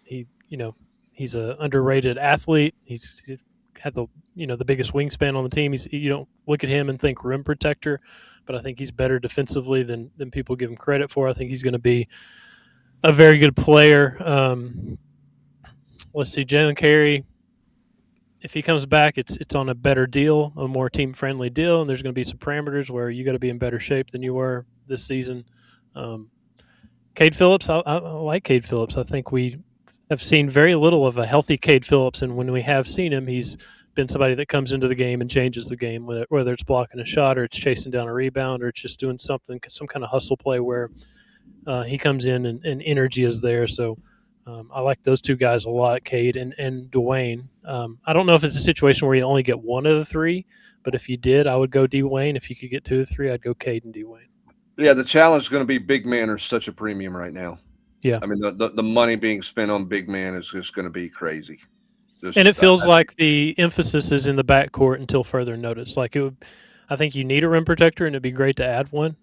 He's an underrated athlete. He's had the biggest wingspan on the team. You don't look at him and think rim protector, but I think he's better defensively than people give him credit for. I think he's going to be a very good player. Let's see, Jalen Carey. If he comes back, it's on a better deal, a more team-friendly deal, and there's going to be some parameters where you got to be in better shape than you were this season. Cade Phillips, I like Cade Phillips. I think we have seen very little of a healthy Cade Phillips, and when we have seen him, he's been somebody that comes into the game and changes the game, whether it's blocking a shot or it's chasing down a rebound or it's just doing something, some kind of hustle play where he comes in and energy is there. So I like those two guys a lot, Cade and Dwayne. I don't know if it's a situation where you only get one of the three, but if you did, I would go Dwayne. If you could get two or three, I'd go Cade and Dwayne. Yeah, the challenge is going to be big man are such a premium right now. Yeah. I mean, the money being spent on big man is just going to be crazy. And it feels like the emphasis is in the backcourt until further notice. I think you need a rim protector, and it'd be great to add one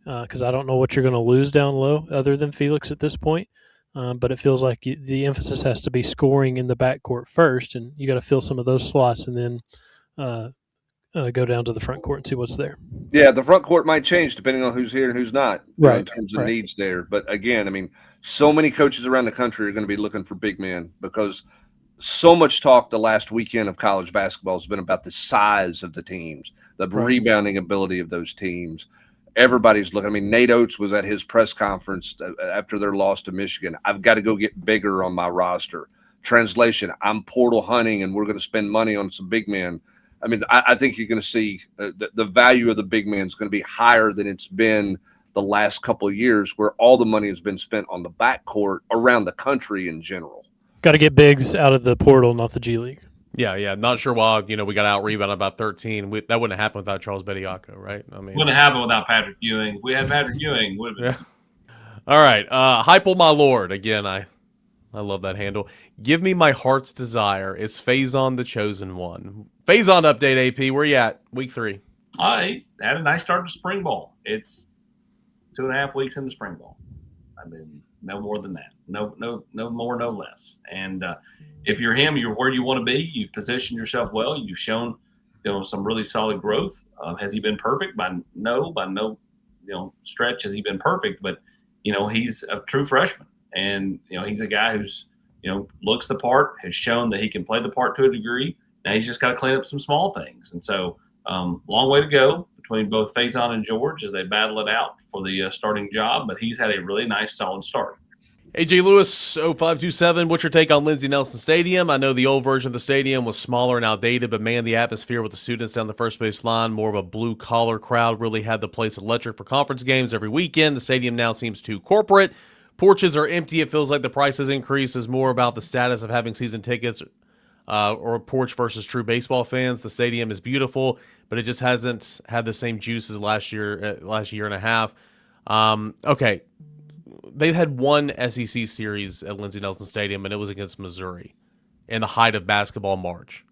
because I don't know what you're going to lose down low other than Felix at this point. But it feels like the emphasis has to be scoring in the backcourt first, and you got to fill some of those slots and then go down to the front court and see what's there. Yeah, the front court might change depending on who's here and who's not in terms of needs there. But again, I mean, so many coaches around the country are going to be looking for big men because so much talk the last weekend of college basketball has been about the size of the teams, the rebounding ability of those teams. Everybody's looking. I mean, Nate Oates was at his press conference after their loss to Michigan. I've got to go get bigger on my roster. Translation, I'm portal hunting, and we're going to spend money on some big men. I mean, I think you're going to see the value of the big man is going to be higher than it's been the last couple of years where all the money has been spent on the backcourt around the country in general. Got to get bigs out of the portal, not the G League. Yeah. Not sure why, we got out-rebounded about 13. That wouldn't have happened without Charles Bediako, right? I mean, wouldn't have happened without Patrick Ewing. If we had Patrick Ewing, would have been. Yeah. All right. Heupel, my lord. Again, I love that handle. Give me my heart's desire. Is Faison the chosen one? Faison update, AP. Where you at? Week 3. He had a nice start to spring ball. It's 2.5 weeks into spring ball. I mean, no more than that. No more, no less. And if you're him, you're where you want to be. You've positioned yourself well. You've shown, some really solid growth. Has he been perfect? By no stretch has he been perfect. But he's a true freshman, and he's a guy who's looks the part, has shown that he can play the part to a degree. Now he's just got to clean up some small things. And so, long way to go between both Faison and George as they battle it out for the starting job. But he's had a really nice, solid start. AJ Lewis 0527, what's your take on Lindsey Nelson Stadium? I know the old version of the stadium was smaller and outdated, but man, the atmosphere with the students down the first base line, more of a blue-collar crowd, really had the place electric for conference games every weekend. The stadium now seems too corporate. Porches are empty. It feels like the prices increase is more about the status of having season tickets or porch versus true baseball fans. The stadium is beautiful, but it just hasn't had the same juice as last year and a half. Okay. They've had one SEC series at Lindsey Nelson Stadium, and it was against Missouri in the height of basketball March.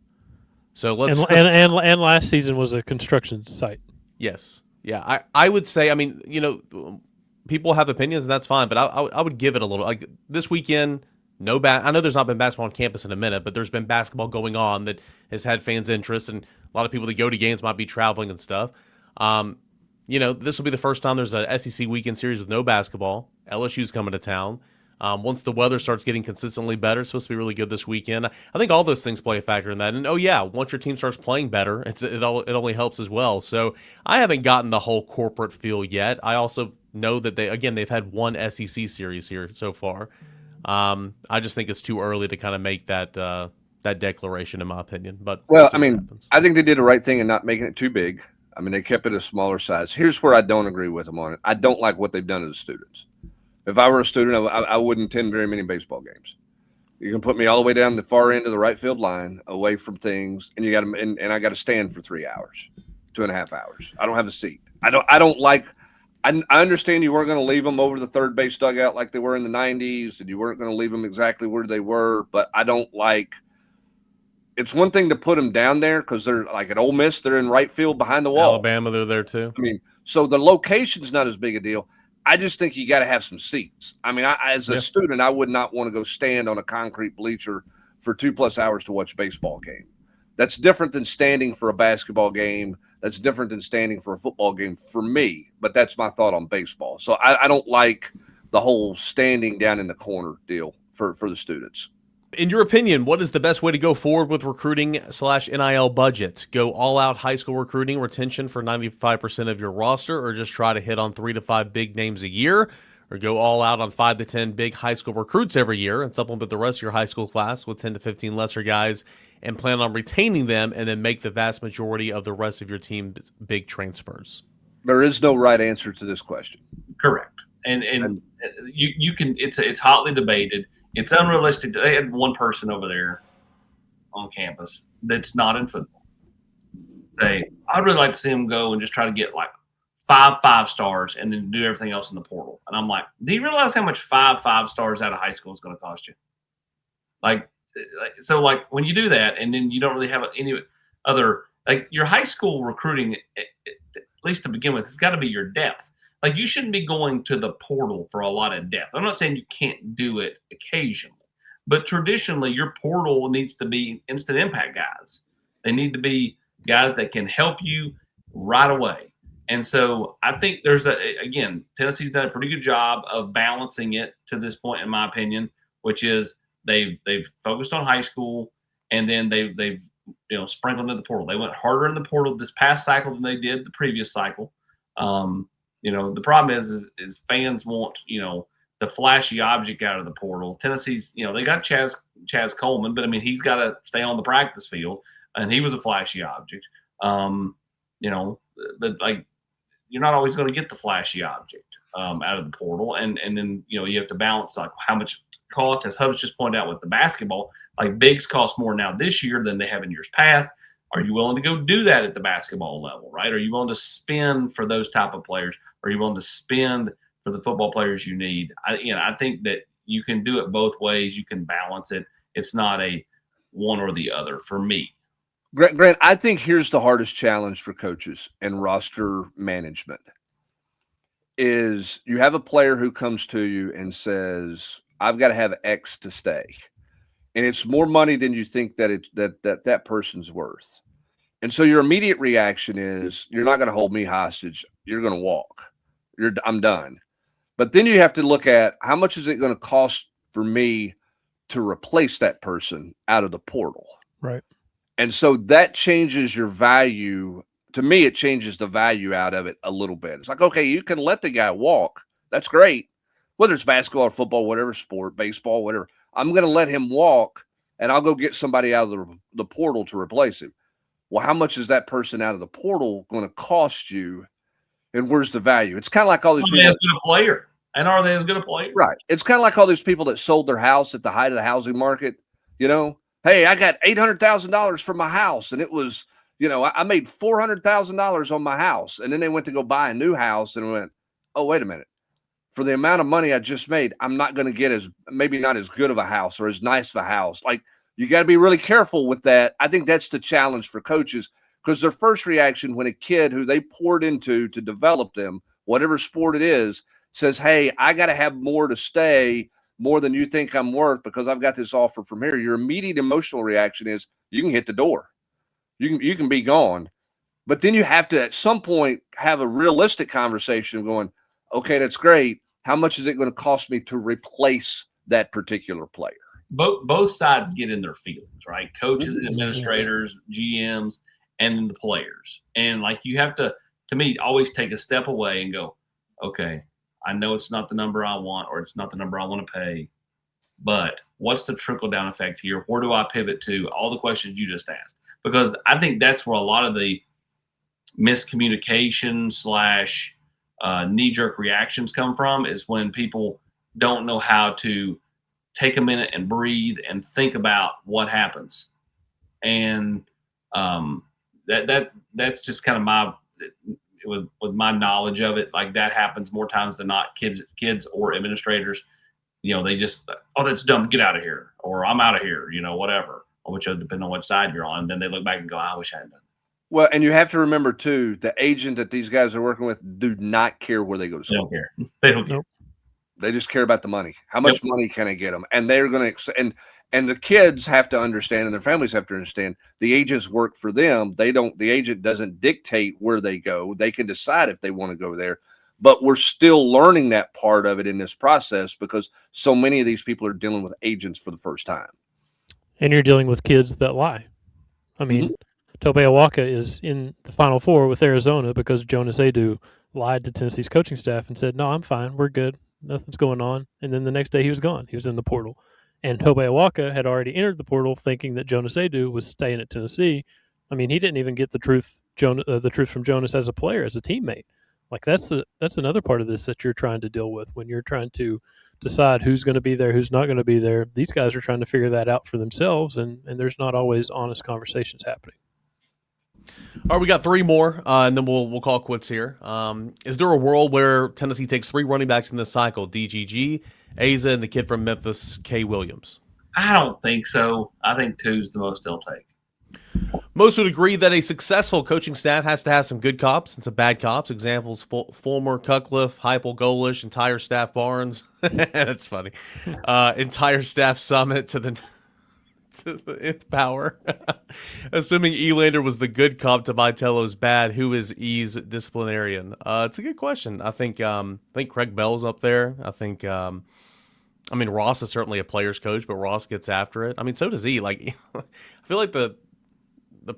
So let's and last season was a construction site. Yes, yeah. I would say, I mean, people have opinions, and that's fine, but I would give it a little. Like this weekend, I know there's not been basketball on campus in a minute, but there's been basketball going on that has had fans' interest, and a lot of people that go to games might be traveling and stuff. This will be the first time there's a SEC weekend series with no basketball. LSU's coming to town. Once the weather starts getting consistently better, it's supposed to be really good this weekend. I think all those things play a factor in that. And once your team starts playing better, it only helps as well. So I haven't gotten the whole corporate feel yet. I also know that they've had one SEC series here so far. I just think it's too early to kind of make that declaration, in my opinion. But I think they did the right thing in not making it too big. I mean, they kept it a smaller size. Here's where I don't agree with them on it. I don't like what they've done to the students. If I were a student, I wouldn't attend very many baseball games. You can put me all the way down the far end of the right field line, away from things, and I got to stand for 3 hours, 2.5 hours. I don't have a seat. I understand you weren't going to leave them over the third base dugout like they were in the 90s, and you weren't going to leave them exactly where they were, but I don't like. It's one thing to put them down there because they're like at Ole Miss, they're in right field behind the wall. Alabama, they're there too. I mean, so the location's not as big a deal. I just think you got to have some seats. I mean, as a student, I would not want to go stand on a concrete bleacher for 2+ hours to watch a baseball game. That's different than standing for a basketball game. That's different than standing for a football game for me. But that's my thought on baseball. So I don't like the whole standing down in the corner deal for the students. In your opinion, what is the best way to go forward with recruiting/NIL budget? Go all out high school recruiting retention for 95% of your roster, or just try to hit on 3 to 5 big names a year, or go all out on 5 to 10 big high school recruits every year and supplement the rest of your high school class with 10 to 15 lesser guys and plan on retaining them and then make the vast majority of the rest of your team big transfers? There is no right answer to this question. Correct. And you can, it's hotly debated. It's unrealistic. They had one person over there on campus that's not in football. I'd really like to see him go and just try to get like 5 stars and then do everything else in the portal. And I'm like, do you realize how much 5 stars out of high school is going to cost you? So when you do that and then you don't really have any other, like your high school recruiting, at least to begin with, it's got to be your depth. Like you shouldn't be going to the portal for a lot of depth. I'm not saying you can't do it occasionally, but traditionally your portal needs to be instant impact guys. They need to be guys that can help you right away. And so I think Tennessee's done a pretty good job of balancing it to this point, in my opinion, which is they've focused on high school and then they've sprinkled into the portal. They went harder in the portal this past cycle than they did the previous cycle. The problem is fans want, the flashy object out of the portal. Tennessee's, they got Chaz Coleman, but I mean, he's got to stay on the practice field and he was a flashy object. But like, you're not always going to get the flashy object out of the portal. And then, you have to balance like how much it costs, as Hubs just pointed out with the basketball, like bigs cost more now this year than they have in years past. Are you willing to go do that at the basketball level, right? Are you willing to spend for those type of players? Are you willing to spend for the football players you need? I think that you can do it both ways. You can balance it. It's not a one or the other for me. Grant, I think here's the hardest challenge for coaches and roster management is you have a player who comes to you and says, I've got to have X to stay. And it's more money than you think that person's worth. And so your immediate reaction is, you're not going to hold me hostage. You're going to walk. I'm done. But then you have to look at how much is it going to cost for me to replace that person out of the portal. Right. And so that changes your value. To me, it changes the value out of it a little bit. It's like, okay, you can let the guy walk. That's great. whether it's basketball or football, whatever sport, baseball, whatever. I'm going to let him walk, and I'll go get somebody out of the portal to replace him. Well, how much is that person out of the portal going to cost you, and where's the value? It's kind of like all these people. Are they as good a player? And are they as good a player? Right. It's kind of like all these people that sold their house at the height of the housing market. Hey, I got $800,000 for my house, and it was, I made $400,000 on my house, and then they went to go buy a new house and went, oh, wait a minute. For the amount of money I just made, I'm not going to get maybe not as good of a house or as nice of a house. Like, you got to be really careful with that. I think that's the challenge for coaches, because their first reaction when a kid who they poured into to develop them, whatever sport it is, says, hey, I got to have more to stay, more than you think I'm worth, because I've got this offer from here. Your immediate emotional reaction is you can hit the door. You can be gone. But then you have to at some point have a realistic conversation going, okay, that's great. How much is it going to cost me to replace that particular player? Both sides get in their feelings, right? Coaches and administrators, GMs, and then the players. And like, you have to me, always take a step away and go, okay, I know it's not the number I want, or it's not the number I want to pay, but what's the trickle down effect here? Where do I pivot to? All the questions you just asked, because I think that's where a lot of the miscommunication / knee-jerk reactions come from, is when people don't know how to take a minute and breathe and think about what happens. And that's just kind of my with my knowledge of it. Like, that happens more times than not. Kids or administrators, they just, oh, that's dumb, get out of here, or I'm out of here, whatever, which depending on which side you're on. And then they look back and go, I wish I hadn't done that. Well, and you have to remember too, the agent that these guys are working with do not care where they go to school. They don't care. Nope. They just care about the money. How much money can I get them? And they're going to, and the kids have to understand, and their families have to understand, the agents work for them. The agent doesn't dictate where they go. They can decide if they want to go there, but we're still learning that part of it in this process, because so many of these people are dealing with agents for the first time. And you're dealing with kids that lie. I mean, Tobe Awaka is in the Final Four with Arizona because Jonas Adu lied to Tennessee's coaching staff and said, no, I'm fine, we're good, nothing's going on. And then the next day he was gone. He was in the portal. And Tobe Awaka had already entered the portal thinking that Jonas Adu was staying at Tennessee. I mean, he didn't even get the truth from Jonas as a player, as a teammate. Like, that's another part of this that you're trying to deal with when you're trying to decide who's going to be there, who's not going to be there. These guys are trying to figure that out for themselves, and there's not always honest conversations happening. All right, we got 3 more, and then we'll call quits here. Is there a world where Tennessee takes 3 running backs in this cycle? DGG, Asa, and the kid from Memphis, K. Williams. I don't think so. I think 2's the most they'll take. Most would agree that a successful coaching staff has to have some good cops and some bad cops. Examples: Fulmer, Cutcliffe, Heupel, Golish, entire staff Barnes. That's funny. Entire staff Summit to the nth power. Assuming Elander was the good cop to Vitello's bad, who is E's disciplinarian? It's a good question. I think Craig Bell's up there. I think Ross is certainly a player's coach, but Ross gets after it. I mean, so does E. Like, I feel like the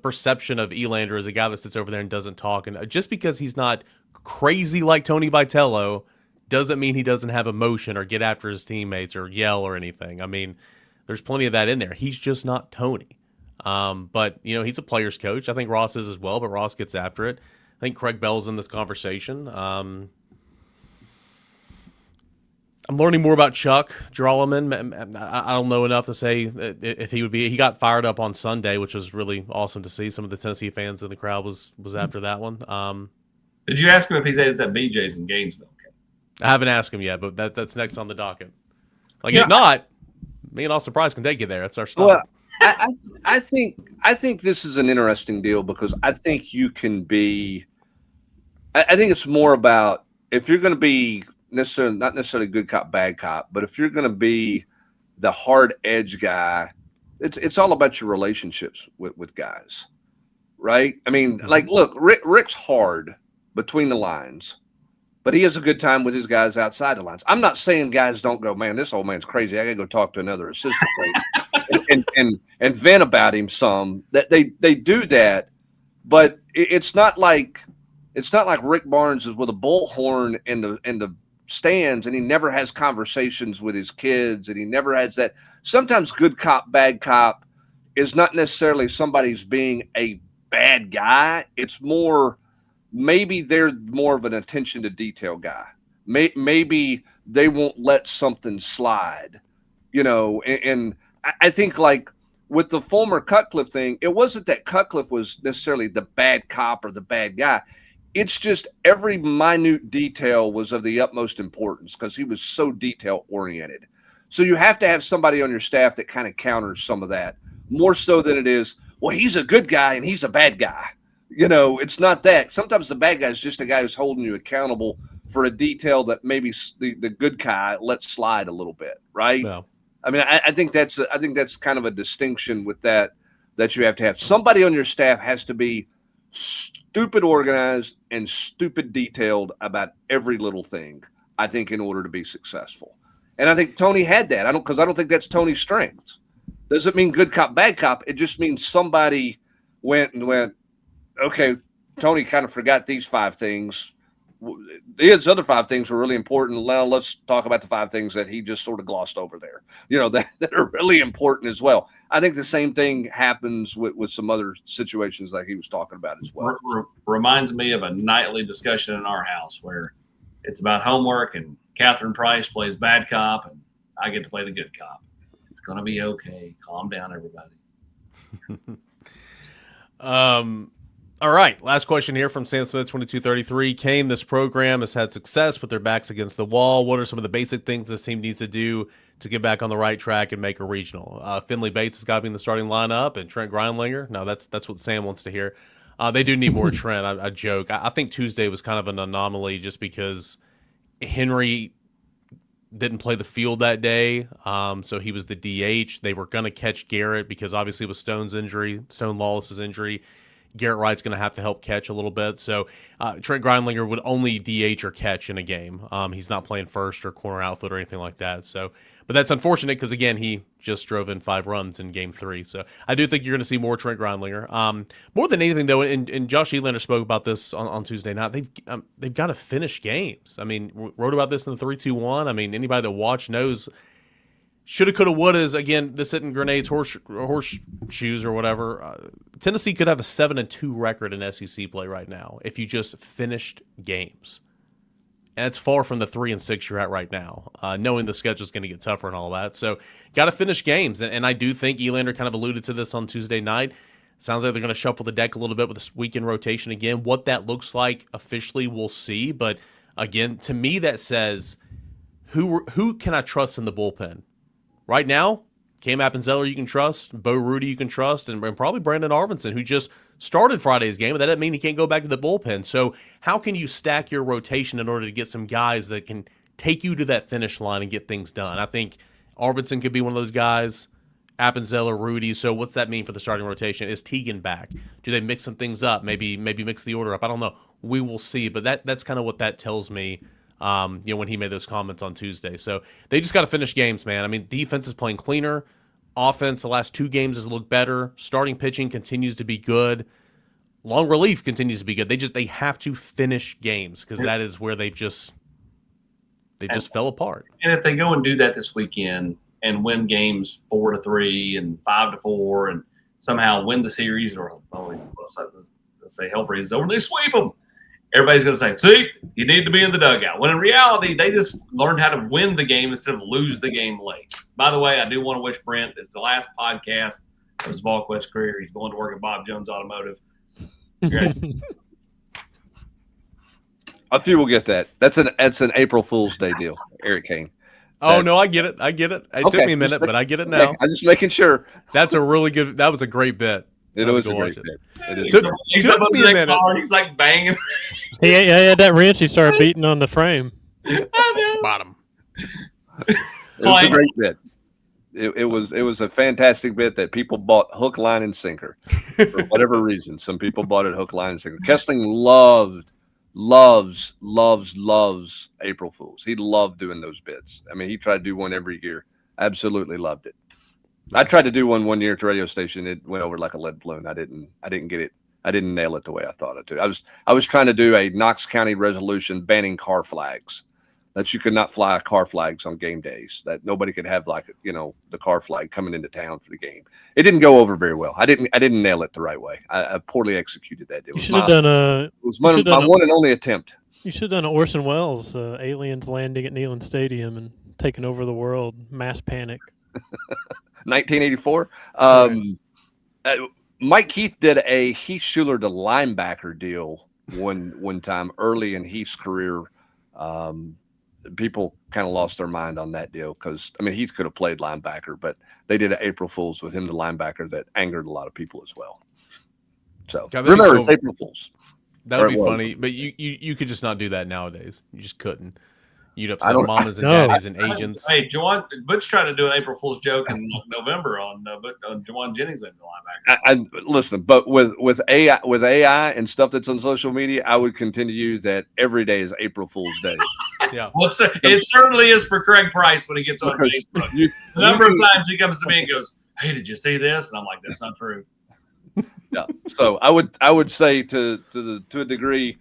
perception of Elander is a guy that sits over there and doesn't talk, and just because he's not crazy like Tony Vitello doesn't mean he doesn't have emotion or get after his teammates or yell or anything. I mean, there's plenty of that in there. He's just not Tony. But, he's a player's coach. I think Ross is as well, but Ross gets after it. I think Craig Bell's in this conversation. I'm learning more about Chuck Drolleman. I don't know enough to say if he would be. He got fired up on Sunday, which was really awesome to see. Some of the Tennessee fans in the crowd was after that one. Did you ask him if he's ate at that BJ's in Gainesville? I haven't asked him yet, but that's next on the docket. Like, if not, me and All Surprise can take you there. That's our stop. Well, I think this is an interesting deal, because I think you can be. I think it's more about, if you're going to be not necessarily good cop, bad cop, but if you're going to be the hard edge guy, it's all about your relationships with guys, right? I mean, like, look, Rick's hard between the lines, but he has a good time with his guys outside the lines. I'm not saying guys don't go, man, this old man's crazy, I got to go talk to another assistant coach and vent about him some. That they do that, but it's not like Rick Barnes is with a bullhorn in the stands and he never has conversations with his kids and he never has that. Sometimes good cop, bad cop is not necessarily somebody's being a bad guy. It's more, maybe they're more of an attention to detail guy. Maybe they won't let something slide, and I think like with the former Cutcliffe thing, it wasn't that Cutcliffe was necessarily the bad cop or the bad guy. It's just every minute detail was of the utmost importance because he was so detail oriented. So you have to have somebody on your staff that kind of counters some of that more so than it is, well, he's a good guy and he's a bad guy. It's not that. Sometimes the bad guy is just a guy who's holding you accountable for a detail that maybe the good guy lets slide a little bit, right? Yeah. I mean, I think that's kind of a distinction with that you have to have. Somebody on your staff has to be stupid organized and stupid detailed about every little thing, I think, in order to be successful. And I think Tony had that. I don't think that's Tony's strength. Doesn't mean good cop, bad cop. It just means somebody went, okay, Tony kind of forgot these 5 things. His other 5 things were really important. Now let's talk about the 5 things that he just sort of glossed over there, that are really important as well. I think the same thing happens with some other situations like he was talking about as well. Reminds me of a nightly discussion in our house where it's about homework and Catherine Price plays bad cop and I get to play the good cop. It's going to be okay. Calm down, everybody. All right, last question here from Sam Smith 2233. Kane, this program has had success with their backs against the wall. What are some of the basic things this team needs to do to get back on the right track and make a regional? Finley Bates has got to be in the starting lineup, and Trent Grindlinger. No, that's what Sam wants to hear. They do need more Trent. I joke. I think Tuesday was kind of an anomaly just because Henry didn't play the field that day, so he was the DH. They were going to catch Garrett because obviously with Stone Lawless's injury, Garrett Wright's going to have to help catch a little bit. So Trent Grindlinger would only DH or catch in a game. He's not playing first or corner outfield or anything like that. So, but that's unfortunate because, again, he just drove in 5 runs in Game 3. So I do think you're going to see more Trent Grindlinger. More than anything, though, and Josh Elander spoke about this on Tuesday night, they've got to finish games. I mean, wrote about this in the 3-2-1. I mean, anybody that watched knows shoulda, coulda, wouldas. Again, this isn't grenades, horseshoes, or whatever. Tennessee could have a 7-2 record in SEC play right now if you just finished games. And it's far from the 3-6 you're at right now, knowing the schedule is going to get tougher and all that. So, got to finish games. And I do think Elander kind of alluded to this on Tuesday night. Sounds like they're going to shuffle the deck a little bit with this weekend rotation again. What that looks like officially, we'll see. But again, to me, that says who can I trust in the bullpen? Right now, Cam Appenzeller you can trust, Bo Rudy you can trust, and probably Brandon Arvinson, who just started Friday's game, but that doesn't mean he can't go back to the bullpen. So how can you stack your rotation in order to get some guys that can take you to that finish line and get things done? I think Arvinson could be one of those guys, Appenzeller, Rudy. So what's that mean for the starting rotation? Is Teagan back? Do they mix some things up? Maybe mix the order up? I don't know. We will see, but that's kind of what that tells me. When he made those comments on Tuesday. So they just got to finish games, man. I mean, defense is playing cleaner. Offense, the last 2 games has looked better. Starting pitching continues to be good. Long relief continues to be good. They have to finish games because that is where they just fell apart. And if they go and do that this weekend and win games 4-3 and 5-4 and somehow win the series, or let's say hell freezes over, they sweep them. Everybody's going to say, see, you need to be in the dugout. When in reality, they just learned how to win the game instead of lose the game late. By the way, I do want to wish Brent, it's the last podcast of his Volquest career. He's going to work at Bob Jones Automotive. Great. A few will get that. That's an April Fool's Day deal, Eric Kane. Oh, no, I get it. It took me a minute, but I get it now. Okay, I'm just making sure. That was a great bit. It was a great bit. He's up me a minute. Car, he's like banging. He had that wrench. He started beating on the frame. Bottom. It was a great bit. It was a fantastic bit that people bought hook, line, and sinker for whatever reason. Some people bought it hook, line, and sinker. Kessling loves April Fools. He loved doing those bits. I mean, he tried to do one every year. Absolutely loved it. I tried to do one year at the radio station. It went over like a lead balloon. I didn't get it. I didn't nail it the way I thought it to. I was trying to do a Knox County resolution banning car flags. that you could not fly car flags on game days, that nobody could have the car flag coming into town for the game. It didn't go over very well. I didn't nail it the right way. I poorly executed that. It was my one and only attempt. You should have done an Orson Welles, aliens landing at Neyland Stadium and taking over the world, mass panic. 1984. Mike Heath did a Heath Schuler to linebacker deal one time early in Heath's career. People kind of lost their mind on that deal because, Heath could have played linebacker, but they did an April Fool's with him to linebacker that angered a lot of people as well. So remember, it's April Fool's. That would be funny, but you could just not do that nowadays. You just couldn't. You'd upset mamas and daddies and agents. Hey, Butch tried to do an April Fool's joke in November on Juwan Jennings being the linebacker. Listen, but with AI and stuff that's on social media, I would continue to use that every day as April Fool's Day. Yeah, it certainly is for Craig Price when he gets on Facebook. The number of times he comes to me and goes, "Hey, did you see this?" And I'm like, "That's not true." Yeah, so I would say to a degree,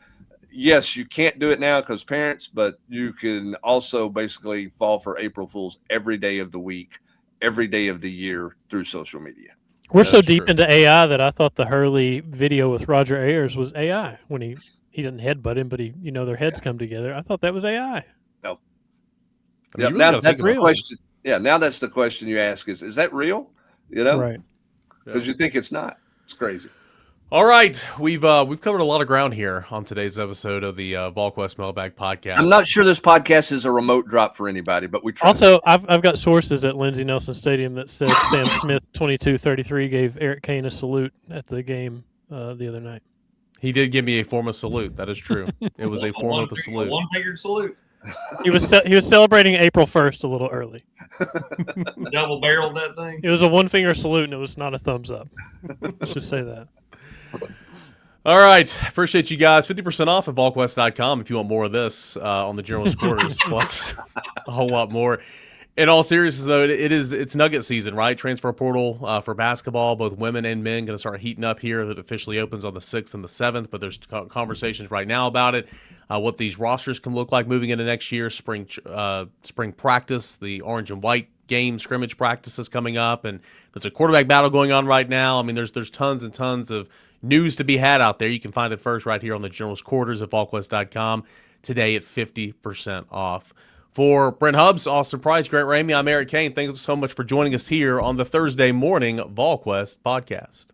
yes, you can't do it now because parents, but you can also basically fall for April Fools every day of the week, every day of the year through social media. We're so deep into AI that I thought the Hurley video with Roger Ayers was AI when he didn't headbutt him, but their heads come together. I thought that was AI. No. Now that's the question. Yeah, now that's the question you ask is that real? Right. Because you think it's not. It's crazy. All right, we've covered a lot of ground here on today's episode of the Volquest Mailbag Podcast. I'm not sure this podcast is a remote drop for anybody, but we try. Also, I've got sources at Lindsey Nelson Stadium that said Sam Smith 22-33 gave Eric Kane a salute at the game the other night. He did give me a form of salute. That is true. It was a form of a salute. A one-fingered salute. He was celebrating April 1st a little early. Double-barreled that thing. It was a one-finger salute, and it was not a thumbs up. Let's just say that. All right. Appreciate you guys. 50% off at Volquest.com if you want more of this on the General's Quarters, plus a whole lot more. In all seriousness, though, it's Nugget season, right? Transfer portal for basketball, both women and men, going to start heating up here. That officially opens on the 6th and the 7th, but there's conversations right now about it. What these rosters can look like moving into next year. Spring practice, the orange and white game scrimmage practices coming up, and there's a quarterback battle going on right now. There's tons and tons of news to be had out there. You can find it first right here on the General's Quarters at Volquest.com today at 50% off. For Brent Hubbs, Austin Price, Grant Ramey, I'm Eric Kane. Thanks so much for joining us here on the Thursday morning Volquest podcast.